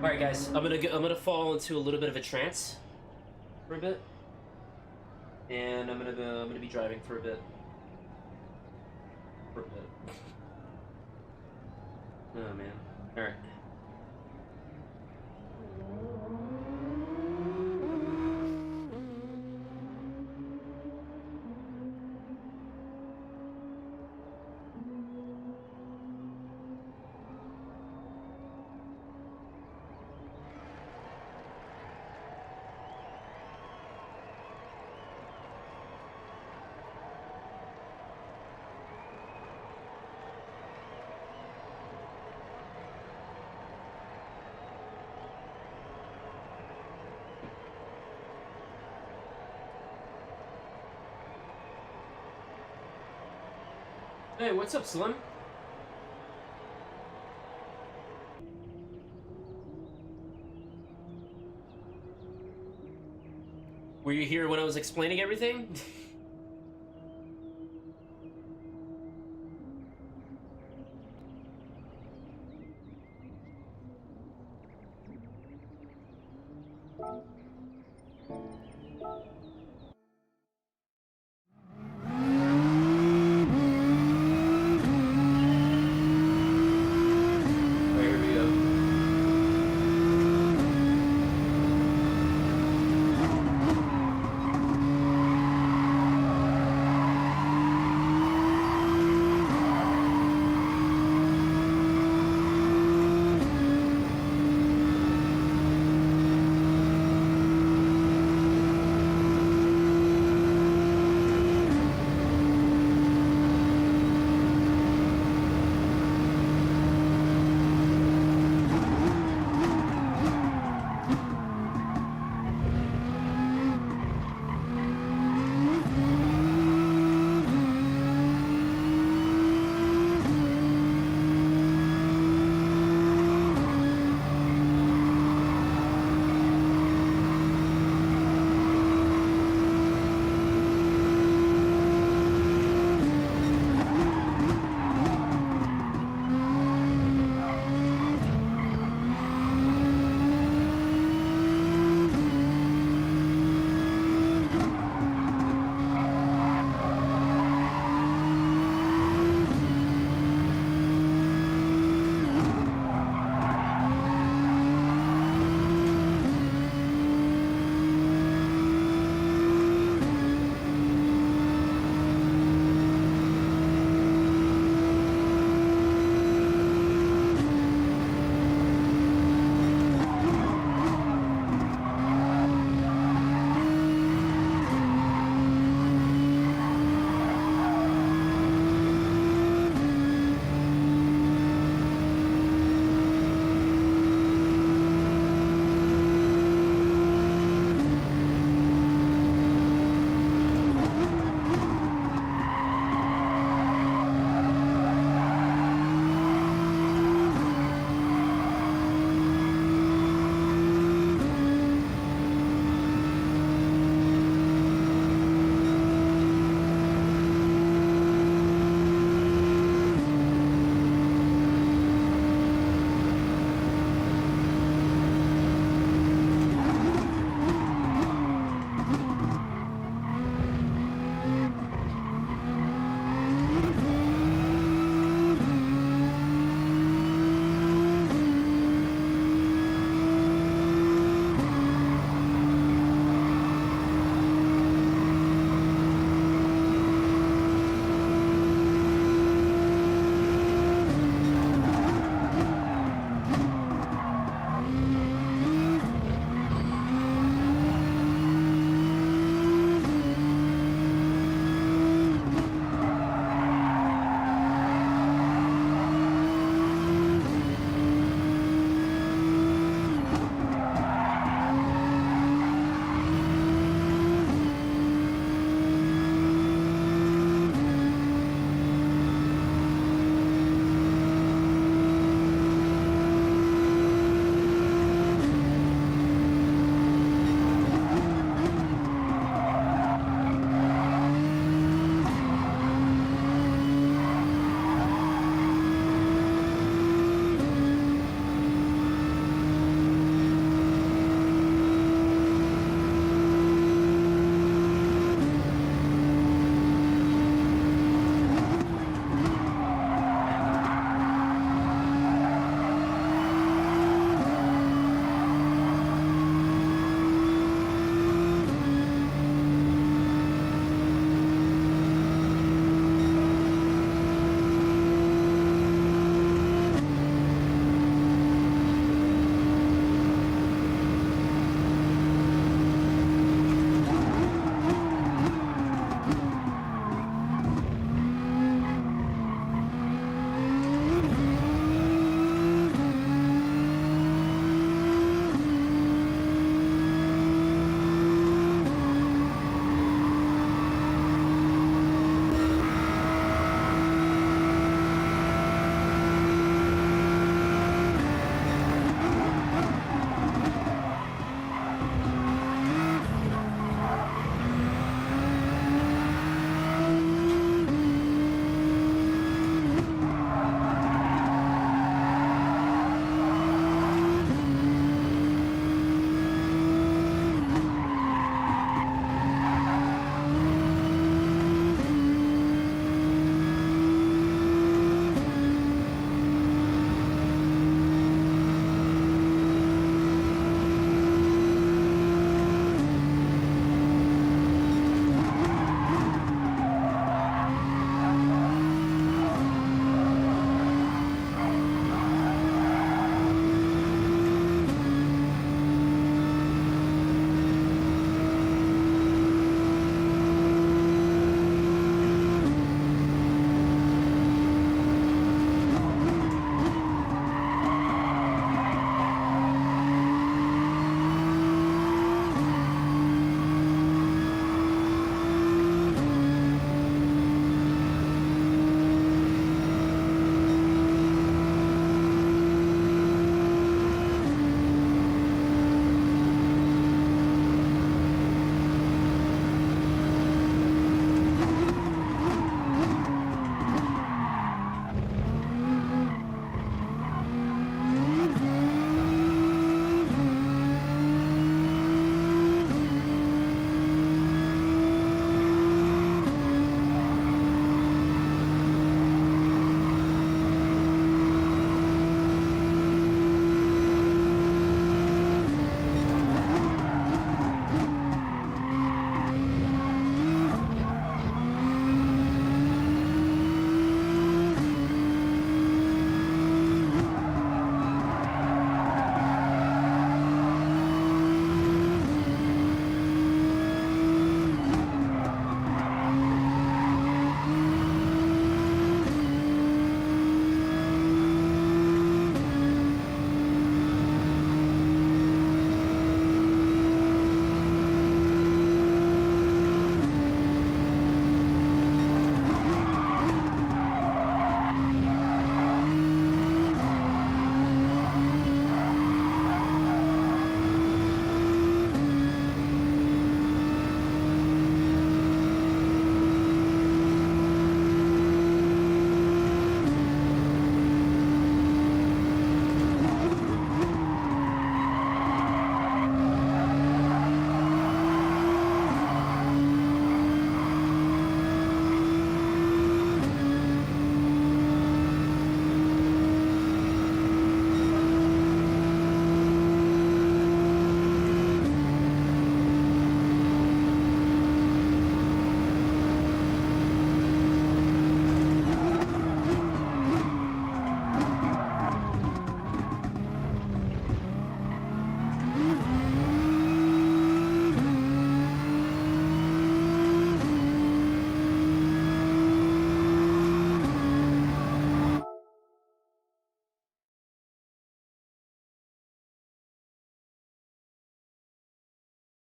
All right, guys. I'm gonna fall into a little bit of a trance for a bit, and I'm gonna be driving for a bit. Oh man. All right. Hey, what's up, Slim? Were you here when I was explaining everything?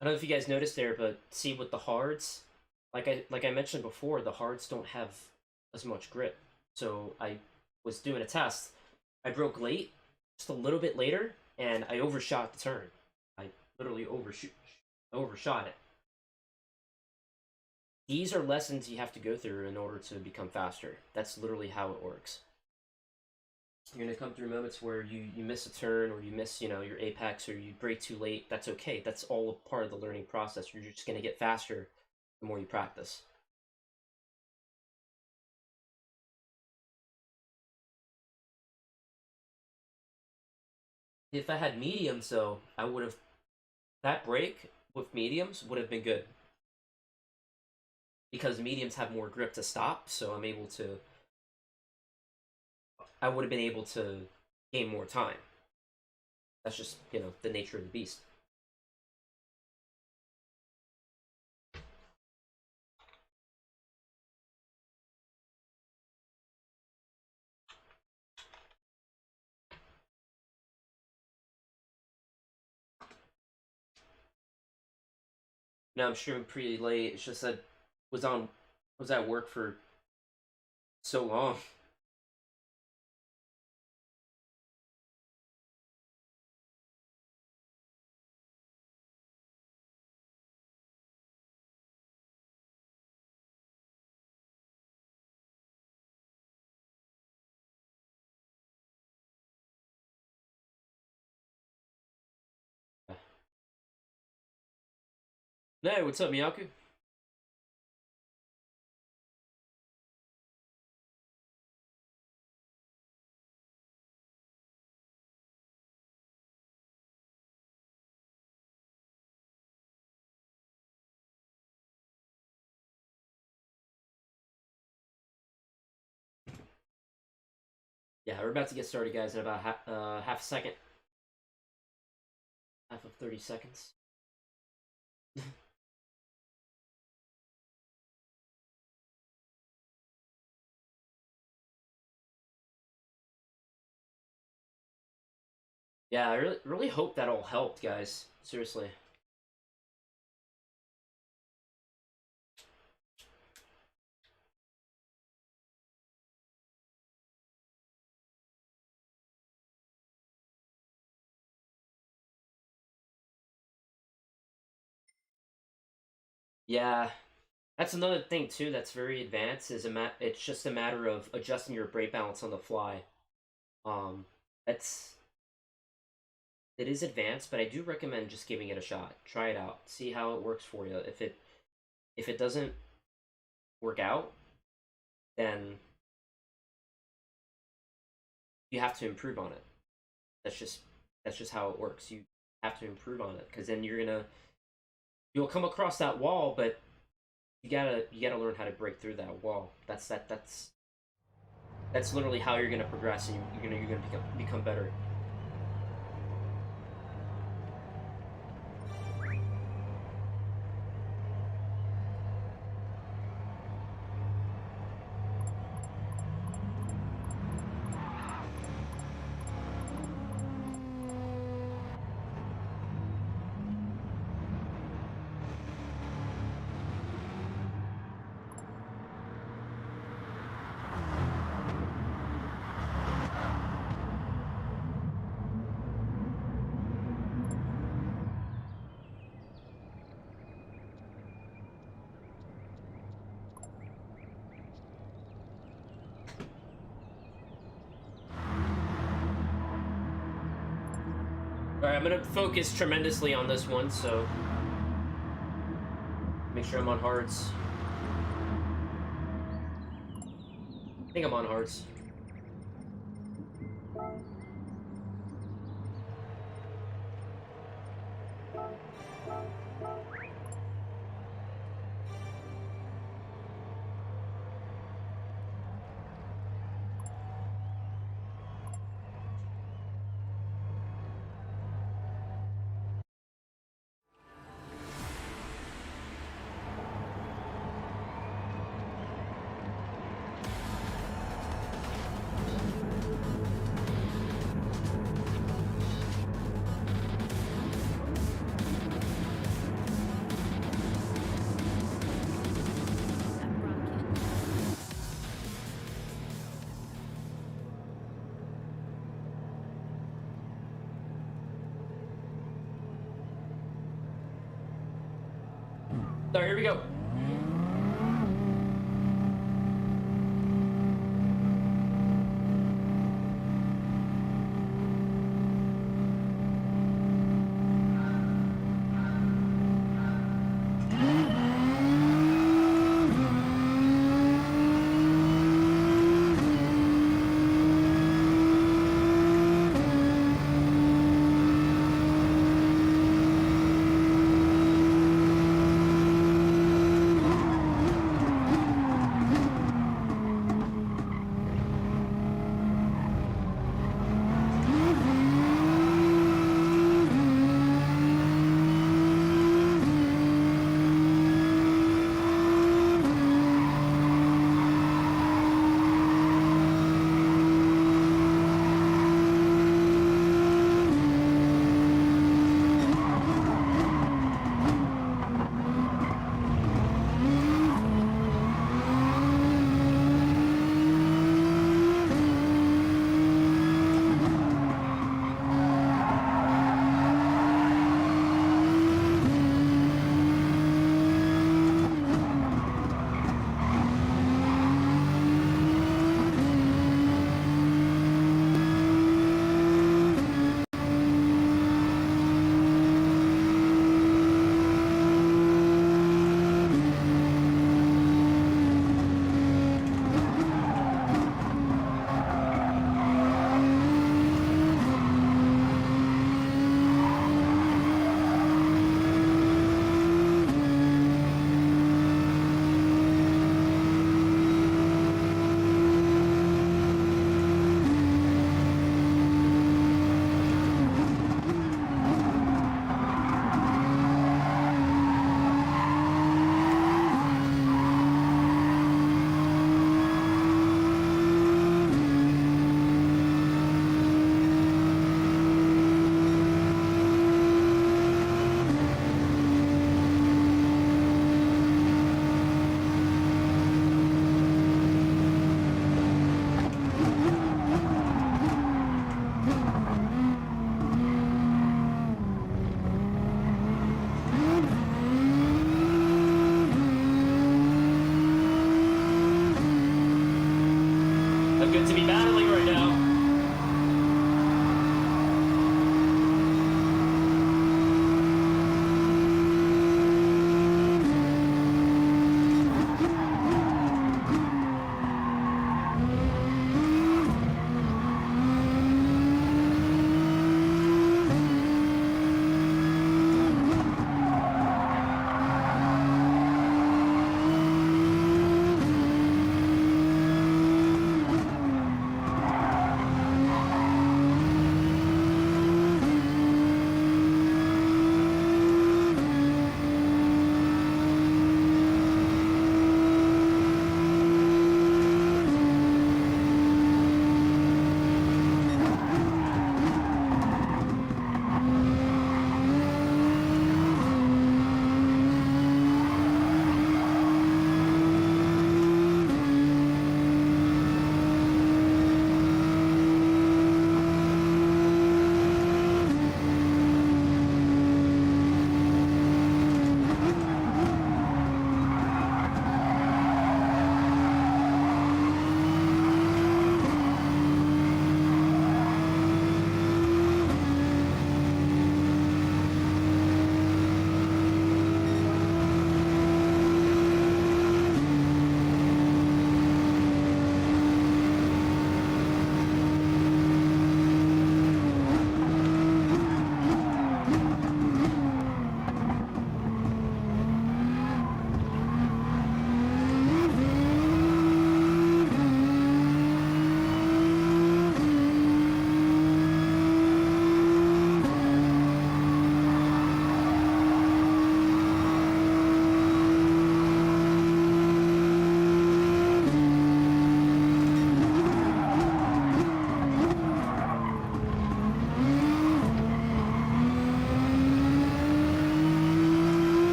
I don't know if you guys noticed there, but see with the hards, like I mentioned before, the hards don't have as much grip. So I was doing a test. I broke late, just a little bit later, and I overshot the turn. I literally overshot it. These are lessons you have to go through in order to become faster. That's literally how it works. You're gonna come through moments where you miss a turn, or you miss, your apex, or you brake too late. That's okay. That's all a part of the learning process. You're just gonna get faster the more you practice. If I had mediums, though, I would have, that brake with mediums would have been good, because mediums have more grip to stop. So I would have been able to gain more time. That's just, the nature of the beast. Now I'm streaming pretty late. It's just that was on was at work for so long. Hey, what's up, Miyaku? Yeah, we're about to get started, guys, in about half a second. Half of 30 seconds. Yeah, I really hope that all helped, guys. Seriously. Yeah, that's another thing too. That's very advanced. It's just a matter of adjusting your brake balance on the fly. Um, that's it is advanced, but I do recommend just giving it a shot. Try it out. See how it works for you. If it doesn't work out, then you have to improve on it. That's just how it works. You have to improve on it, because then you'll come across that wall, but you gotta learn how to break through that wall. That's literally how you're gonna progress, and you're gonna become better. Alright, I'm gonna focus tremendously on this one, so make sure I'm on hards. I think I'm on hards. All right, here we go. Good to be battling right now.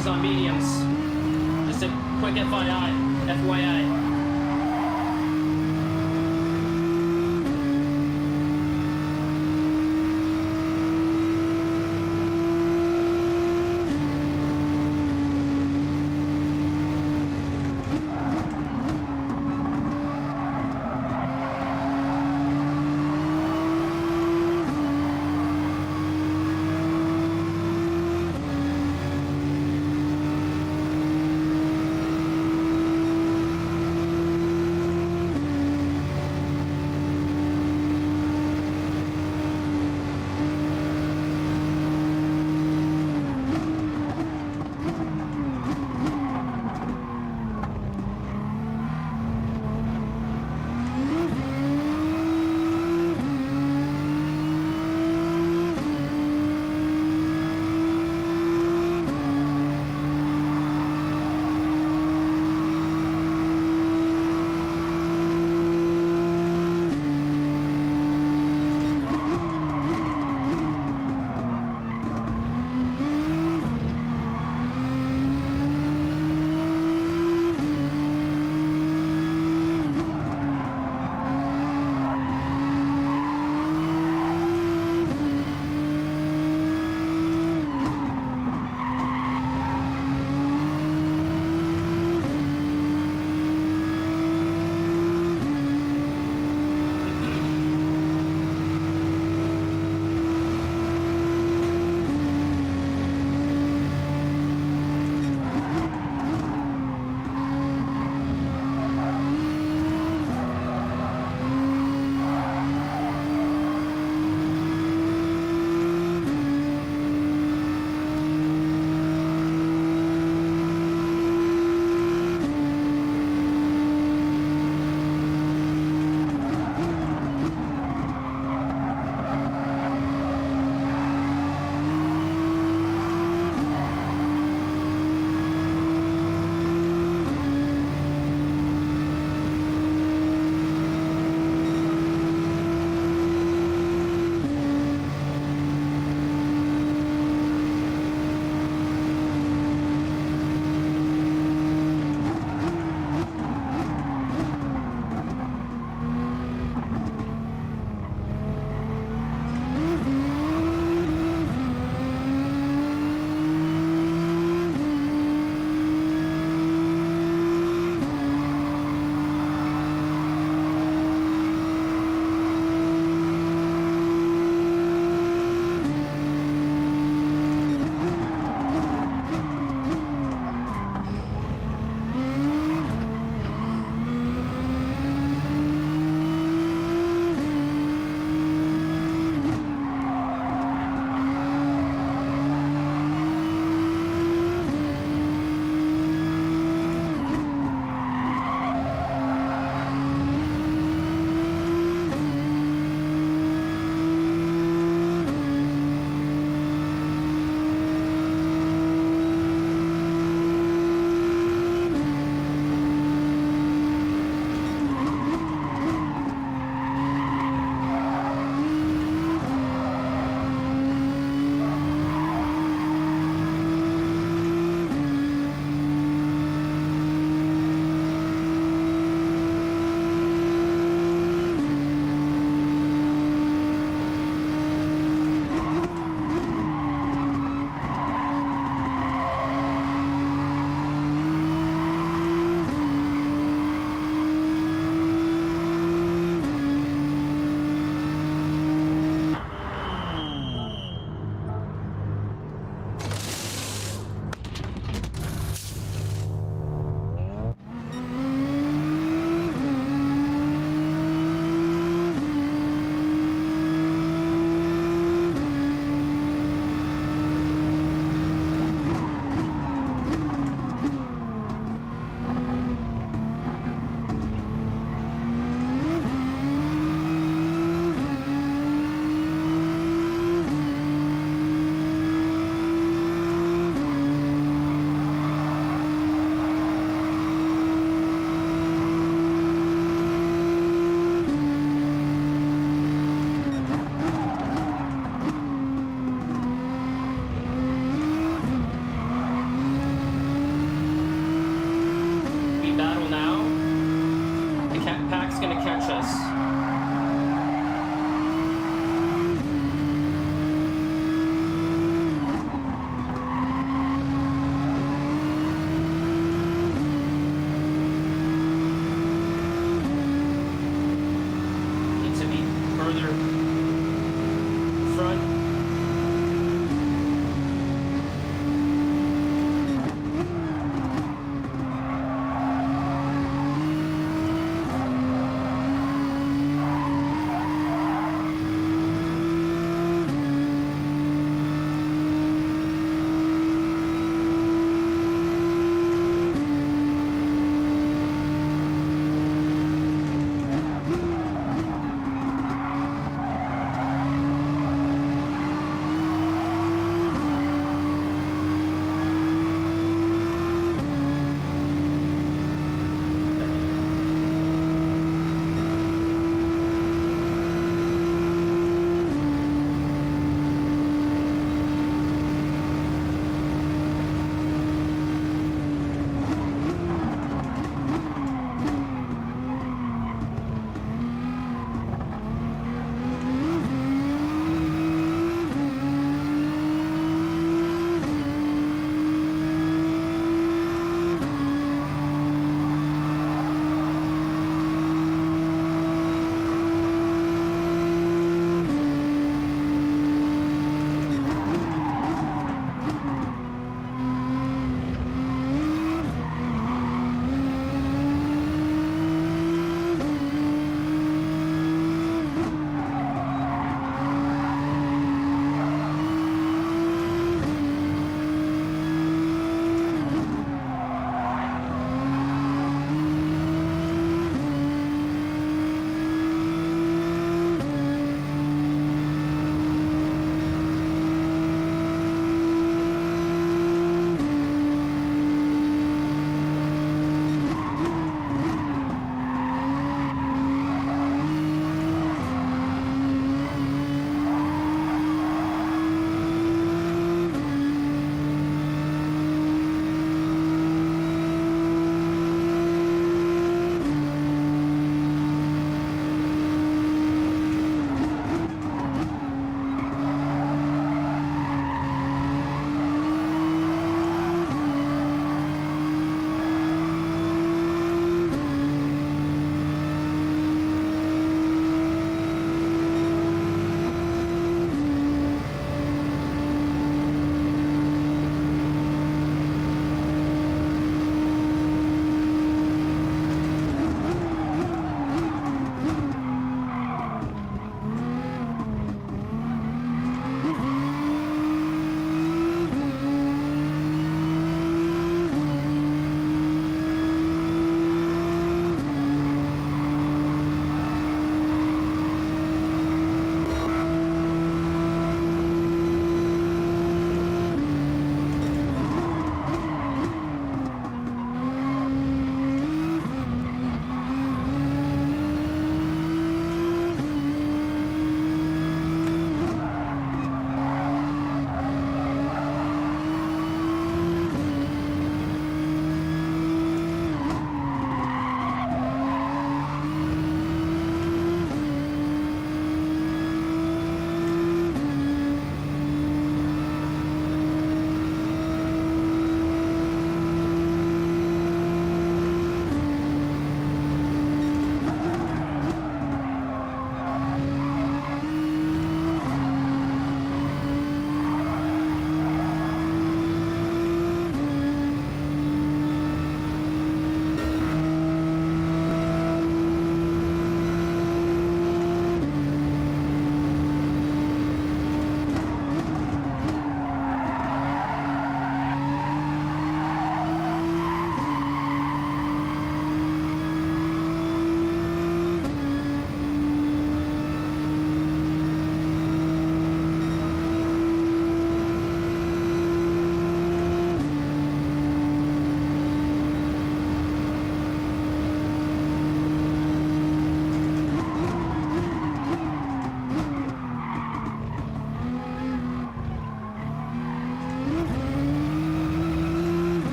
is on mediums. Just a quick FYI.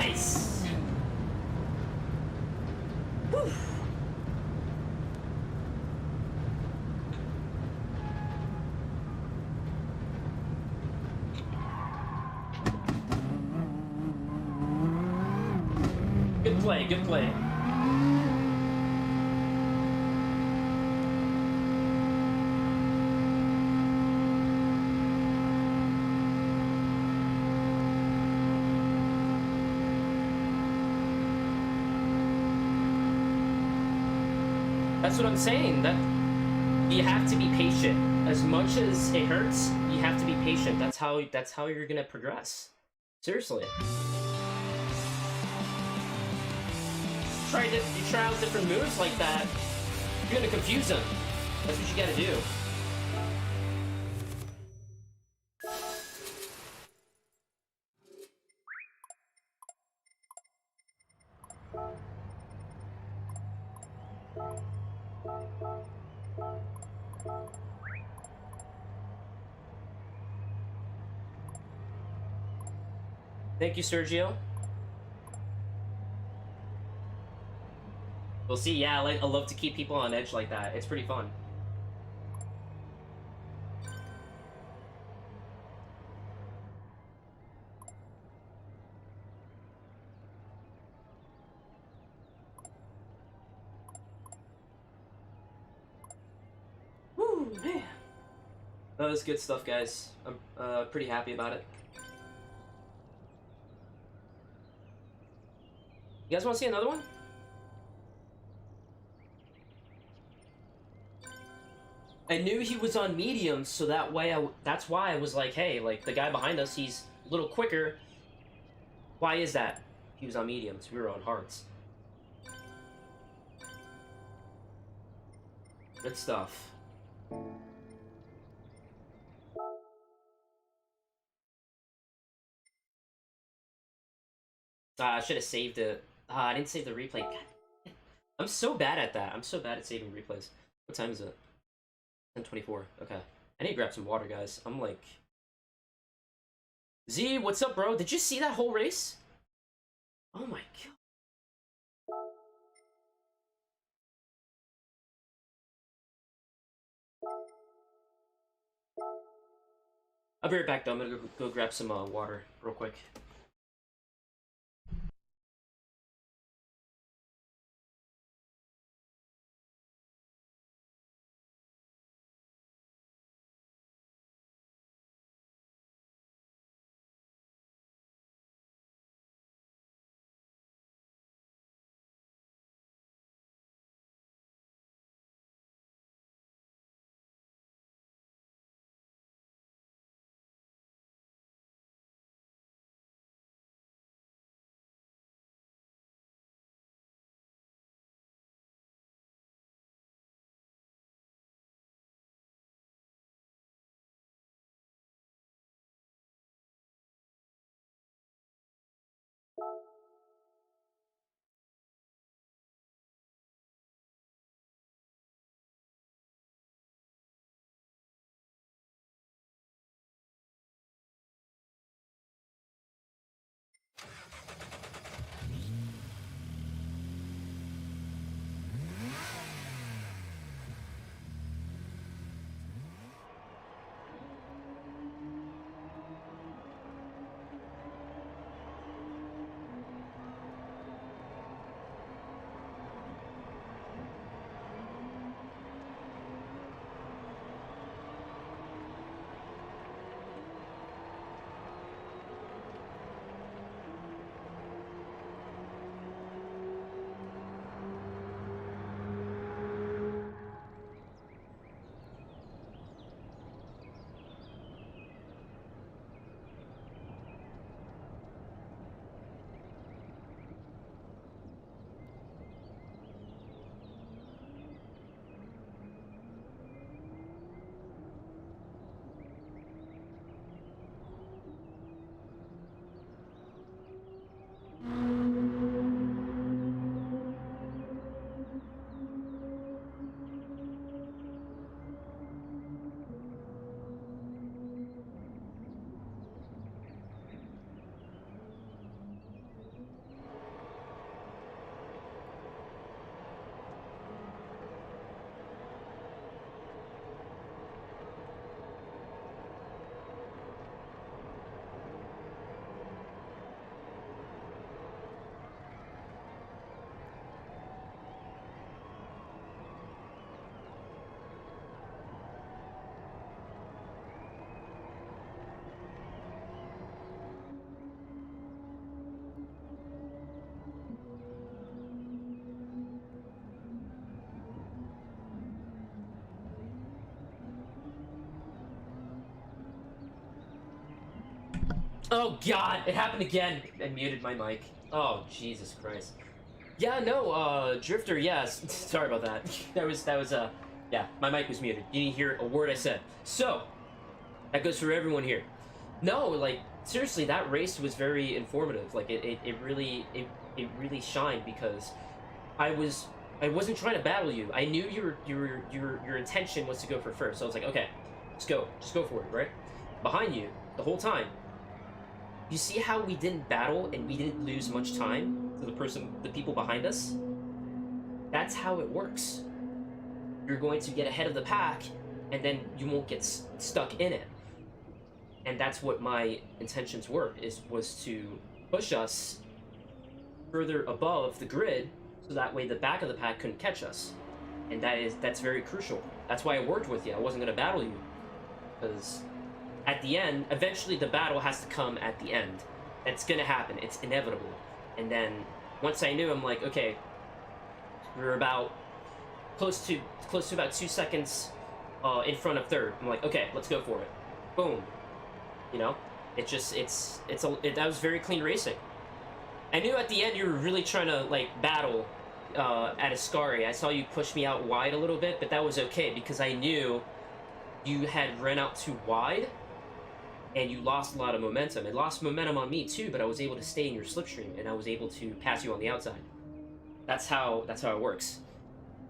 Nice! Whew. Good play, good play. That's what I'm saying. That you have to be patient. As much as it hurts, you have to be patient. That's how you're gonna progress. Seriously. You try out different moves like that, you're gonna confuse them. That's what you gotta do. Thank you, Sergio. We'll see. Yeah, I love to keep people on edge like that. It's pretty fun. Woo, man. That was good stuff, guys. I'm pretty happy about it. You guys want to see another one? I knew he was on mediums, so that's why I was like, hey, like, the guy behind us, he's a little quicker. Why is that? He was on mediums, we were on hards. Good stuff. I should have saved it. I didn't save the replay. God. I'm so bad at that. I'm so bad at saving replays. What time is it? 10:24. Okay. I need to grab some water, guys. I'm like... Z, what's up, bro? Did you see that whole race? Oh my god. I'll be right back, though. I'm gonna go grab some water real quick. Oh god, it happened again. I muted my mic. Oh, Jesus Christ. Yeah, no, Drifter, yes. Sorry about that. Yeah, my mic was muted. You didn't hear a word I said. So, that goes for everyone here. No, like, seriously, that race was very informative. Like, it really shined because I wasn't trying to battle you. I knew your intention was to go for first. So I was like, okay, just go for it, right? Behind you, the whole time. You see how we didn't battle and we didn't lose much time to the people behind us? That's how it works. You're going to get ahead of the pack, and then you won't get stuck in it. And that's what my intentions was to push us further above the grid, so that way the back of the pack couldn't catch us. And that's very crucial. That's why I worked with you. I wasn't going to battle you, because at the end, eventually the battle has to come at the end. That's gonna happen. It's inevitable. And then once I knew, I'm like, okay, we're about close to about 2 seconds in front of third. I'm like, okay, let's go for it. Boom. You know, that was very clean racing. I knew at the end you were really trying to like battle at Ascari. I saw you push me out wide a little bit, but that was okay because I knew you had run out too wide. And you lost a lot of momentum. It lost momentum on me too, but I was able to stay in your slipstream, and I was able to pass you on the outside. That's how it works.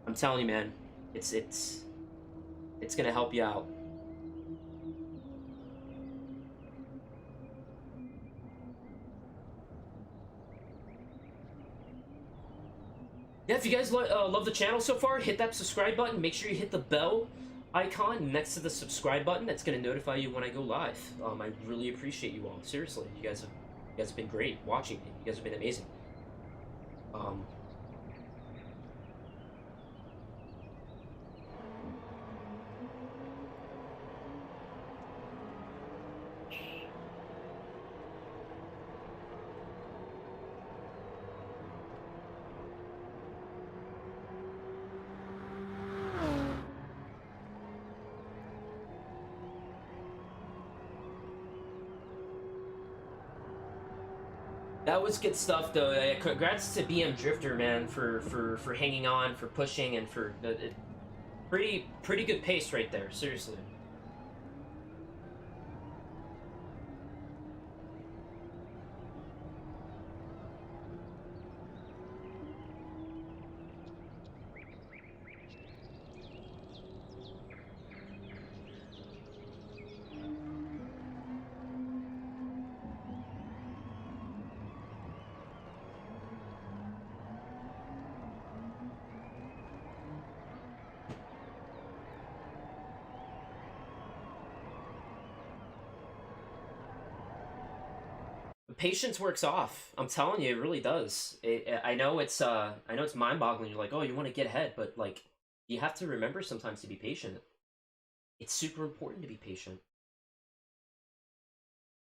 I'm telling you, man, it's gonna help you out. Yeah, if you guys love the channel so far, hit that subscribe button. Make sure you hit the bell icon next to the subscribe button. That's going to notify you when I go live. I really appreciate you all. Seriously, you guys have been great watching me. You guys have been amazing. That was good stuff, though. Congrats to BM Drifter, man, for hanging on, for pushing, and for pretty good pace right there. Seriously. Patience works off. I'm telling you, it really does. I know it's mind-boggling. You're like, oh, you want to get ahead, but like, you have to remember sometimes to be patient. It's super important to be patient.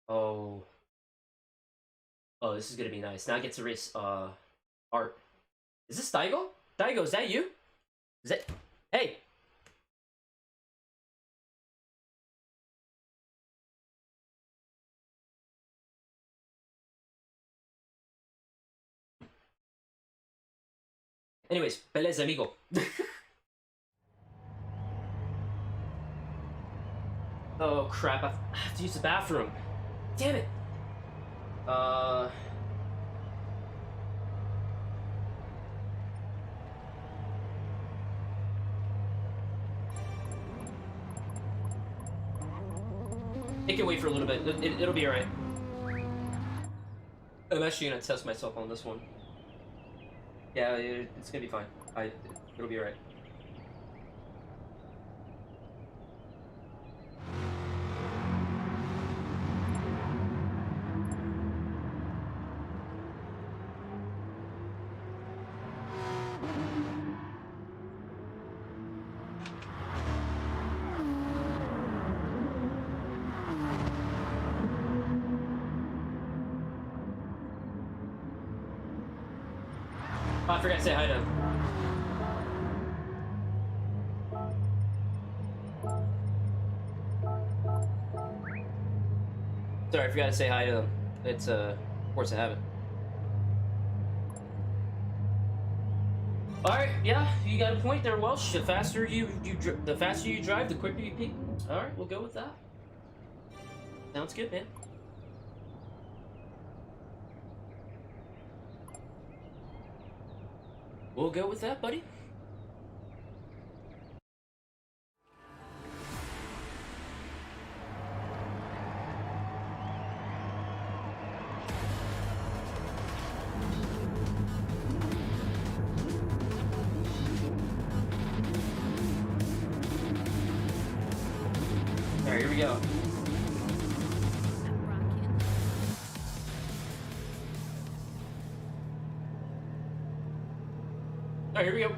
Oh, this is gonna be nice. Now I get to race Art. Is this Daigo? Daigo, is that you? Is that? Hey. Anyways, beleza, amigo. Oh crap, I have to use the bathroom. Damn it. It can wait for a little bit. It'll be alright. I'm actually gonna test myself on this one. Yeah, it's gonna be fine. It'll be alright. Oh, I forgot to say hi to him. Sorry, I forgot to say hi to them. It's force of habit. All right, yeah, you got a point there, Welsh. The faster you drive, the quicker you peak. All right, we'll go with that. Sounds good, man. We'll go with that, buddy. All right, here we go. All right, here we go.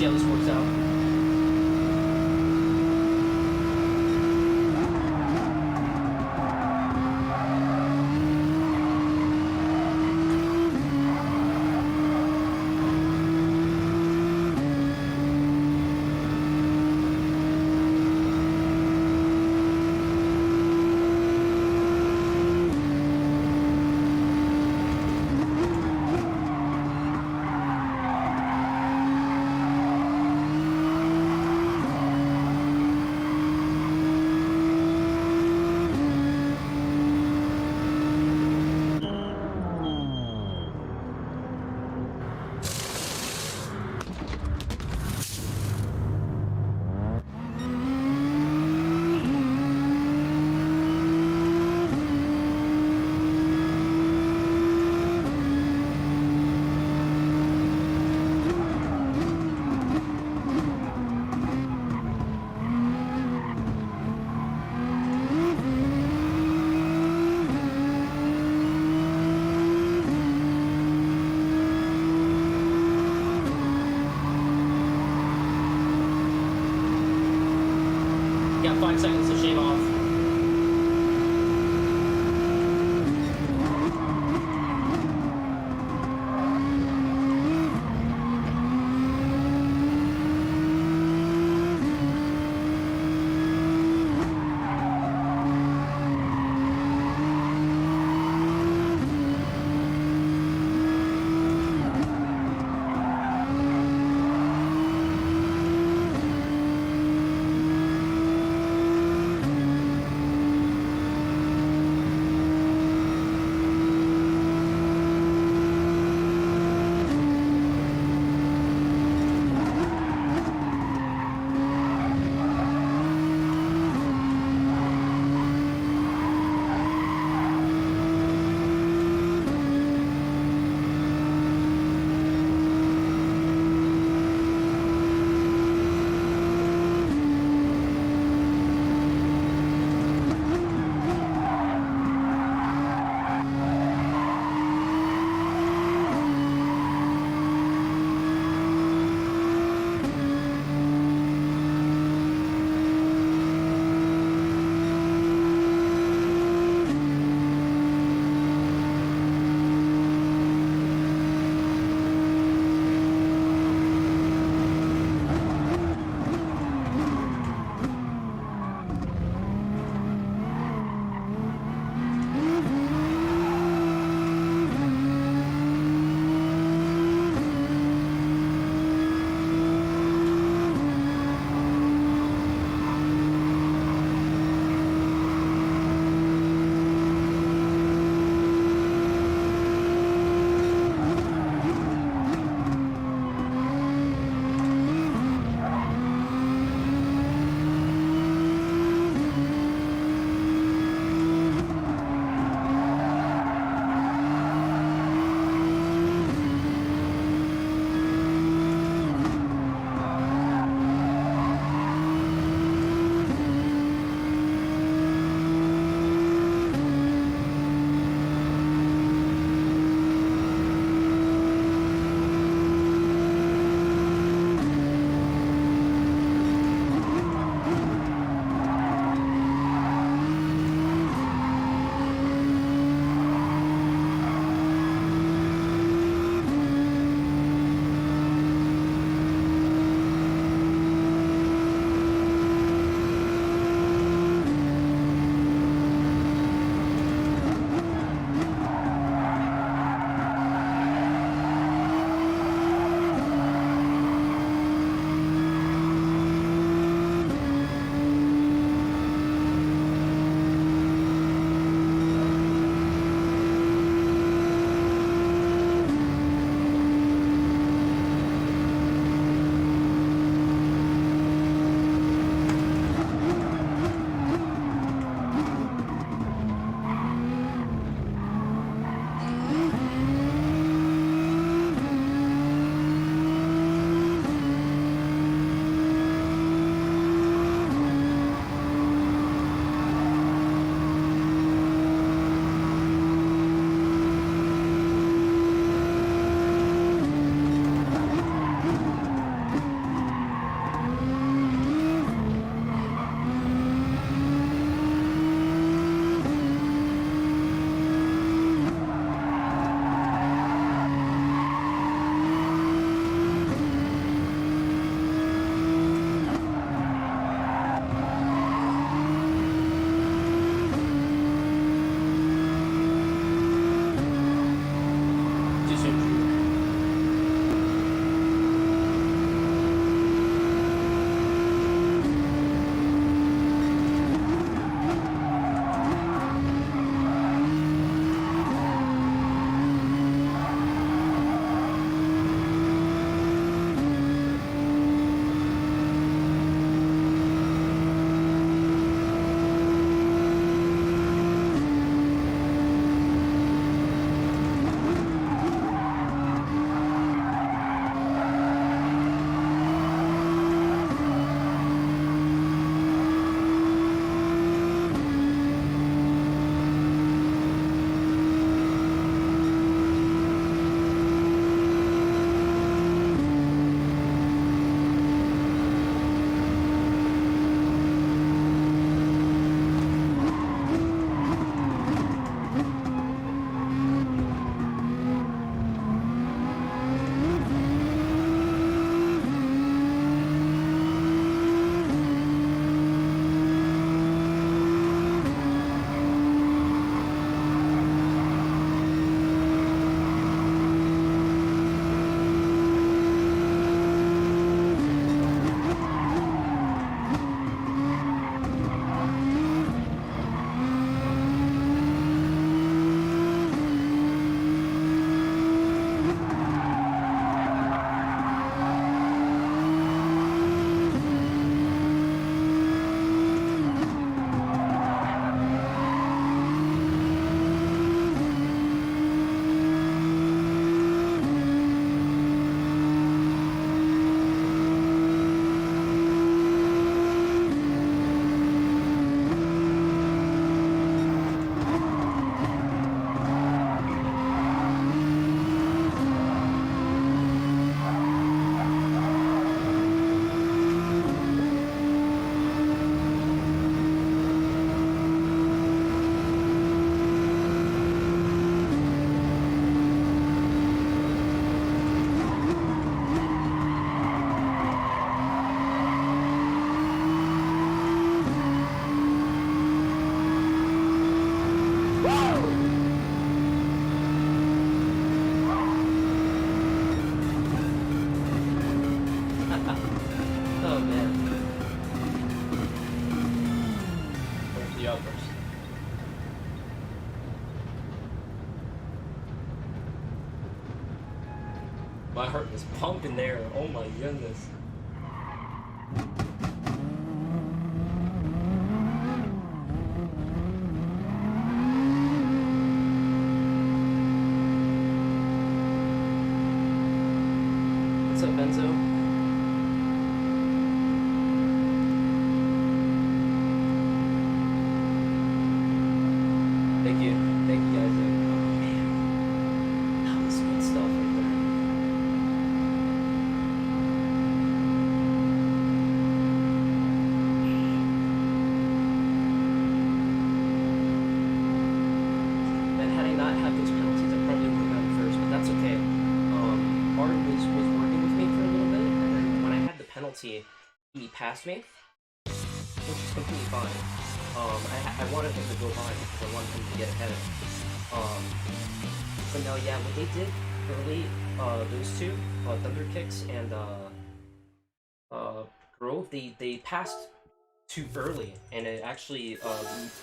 see how this works out. Got 5 seconds to shave off. My heart was pumping there. Oh my goodness. What's up, Benzo? Thank you guys. Oh man, that was good stuff right there. And had I not had those penalties, I probably would have gotten first, but that's okay. Art was working with me for a little bit, and then when I had the penalty, he passed me, which is completely fine. I wanted him to go by because I wanted him to get ahead. But no, yeah, what they did early, those two, Thunder Kicks and Grove, they passed too early, and it actually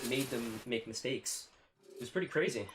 made them make mistakes. It was pretty crazy.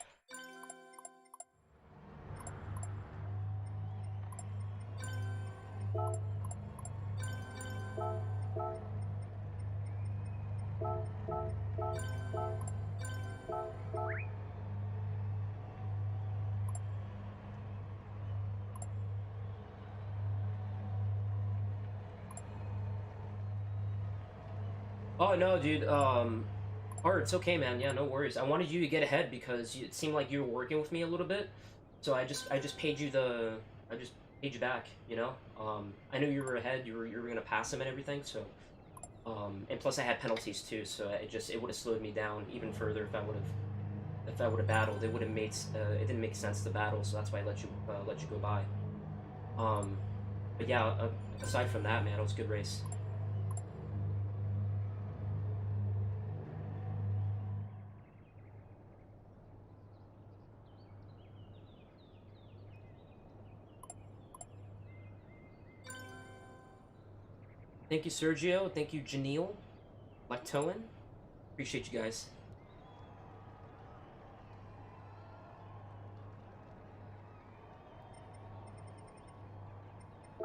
Oh no, dude. Art, it's okay, man. Yeah, no worries. I wanted you to get ahead because it seemed like you were working with me a little bit, so I just paid you I just paid you back. You know. I knew you were ahead. You were gonna pass him and everything. So, and plus I had penalties too, so it would have slowed me down even further if I would have battled. It would have made it didn't make sense to battle, so that's why I let you go by. Um, but yeah, aside from that, man, it was a good race. Thank you, Sergio. Thank you, Janelle. Lactoan. Appreciate you guys. I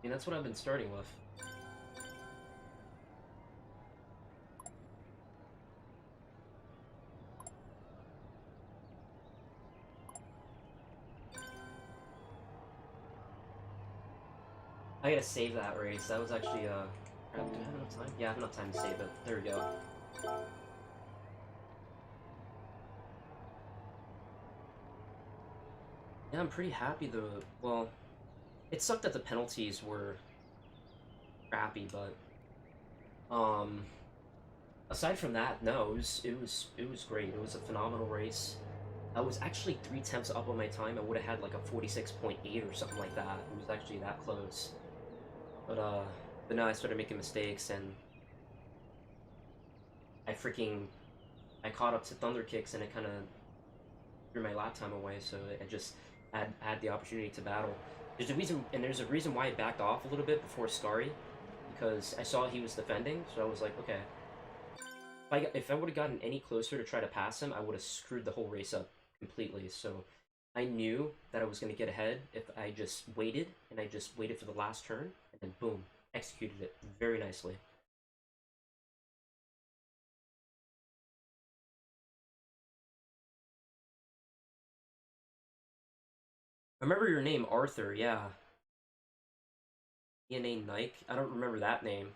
mean, that's what I've been starting with. I gotta save that race. That was actually, do I have enough time? Yeah, I have enough time to save it. There we go. Yeah, I'm pretty happy though. Well, it sucked that the penalties were crappy, but, aside from that, no, it was great. It was a phenomenal race. I was actually 3/10 up on my time. I would have had like a 46.8 or something like that. It was actually that close. But no, I started making mistakes, and I caught up to Thunder Kicks, and it kind of threw my lap time away. So I just had the opportunity to battle. There's a reason why I backed off a little bit before Scary, because I saw he was defending. So I was like, okay, if I would have gotten any closer to try to pass him, I would have screwed the whole race up completely. So I knew that I was going to get ahead if I just waited, and I just waited for the last turn, and then boom, executed it very nicely. I remember your name, Arthur, yeah. ENA Nike? I don't remember that name.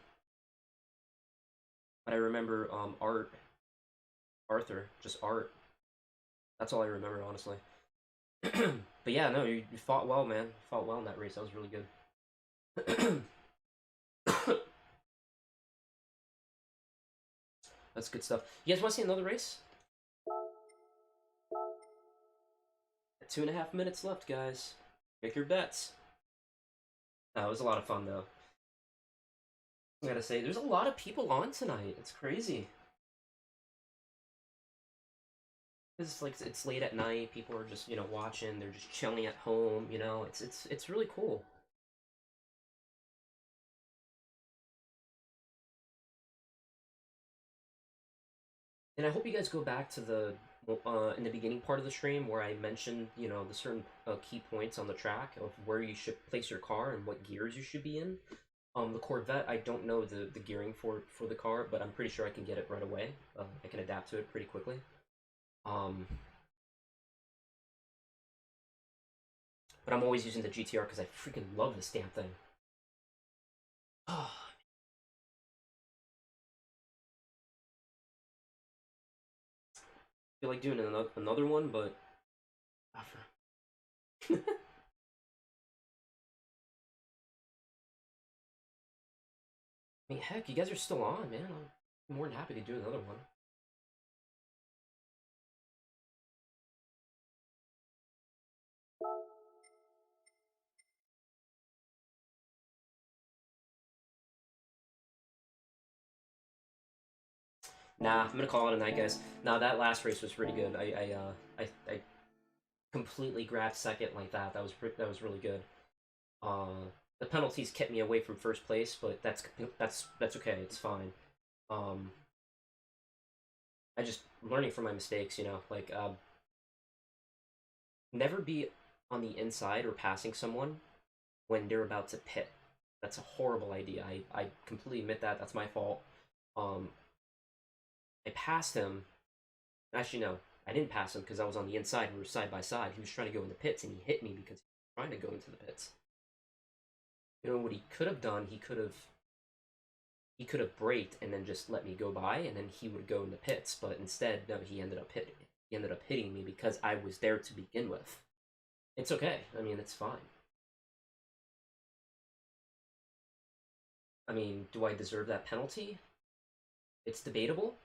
But I remember Arthur, just Art. That's all I remember, honestly. But yeah, no, you fought well, man. You fought well in that race. That was really good. That's good stuff. You guys want to see another race? 2.5 minutes left, guys. Make your bets. That was a lot of fun, though. I gotta say, there's a lot of people on tonight. It's crazy. It's like it's late at night. People are just watching. They're just chilling at home. It's really cool. And I hope you guys go back to the in the beginning part of the stream where I mentioned, you know, the certain key points on the track of where you should place your car and what gears you should be in. The Corvette, I don't know the gearing for the car, but I'm pretty sure I can get it right away. I can adapt to it pretty quickly. But I'm always using the GTR because I freaking love this damn thing. I feel like doing another one, but after. I mean, heck, you guys are still on, man. I'm more than happy to do another one. Nah, I'm gonna call it a night, guys. Nah, that last race was pretty good. I completely grabbed second like that. That was really good. The penalties kept me away from first place, but that's okay. It's fine. I just learning from my mistakes, you know. Like, never be on the inside or passing someone when they're about to pit. That's a horrible idea. I completely admit that. That's my fault. Um, I passed him. Actually, no, I didn't pass him because I was on the inside. We were side by side. He was trying to go in the pits, and he hit me because he was trying to go into the pits. You know what he could have done? He could have braked and then just let me go by, and then he would go in the pits. But instead, no, he ended up hitting me because I was there to begin with. It's okay. I mean, it's fine. I mean, do I deserve that penalty? It's debatable.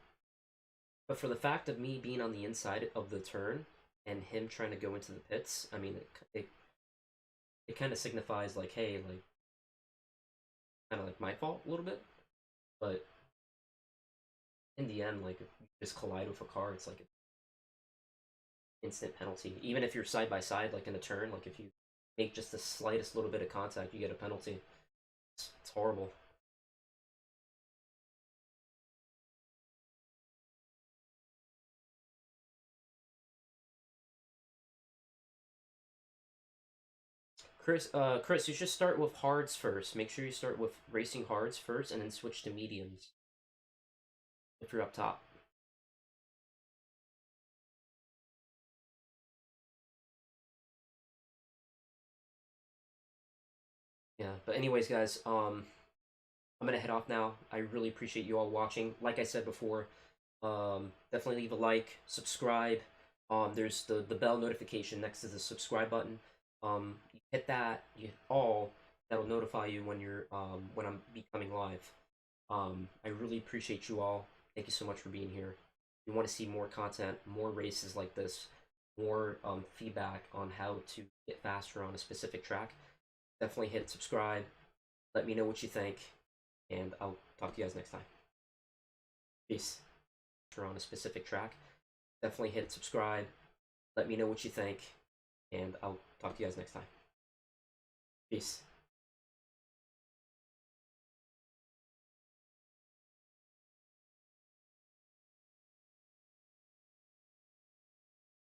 But for the fact of me being on the inside of the turn and him trying to go into the pits, I mean, it kind of signifies like, hey, like, kind of like my fault a little bit. But in the end, like, if you just collide with a car, it's like an instant penalty. Even if you're side by side, like in a turn, like if you make just the slightest little bit of contact, you get a penalty. It's horrible. Chris, you should start with hards first. Make sure you start with racing hards first, and then switch to mediums if you're up top. Yeah, but anyways, guys, I'm gonna head off now. I really appreciate you all watching. Like I said before, definitely leave a like, subscribe. There's the bell notification next to the subscribe button. You hit that, you hit all. That'll notify you when I'm becoming live. I really appreciate you all. Thank you so much for being here. If you want to see more content, more races like this, more feedback on how to get faster on a specific track, definitely hit subscribe. Let me know what you think, and I'll talk to you guys next time. Peace. On a specific track, definitely hit subscribe. Let me know what you think, and I'll talk to you guys next time. Peace.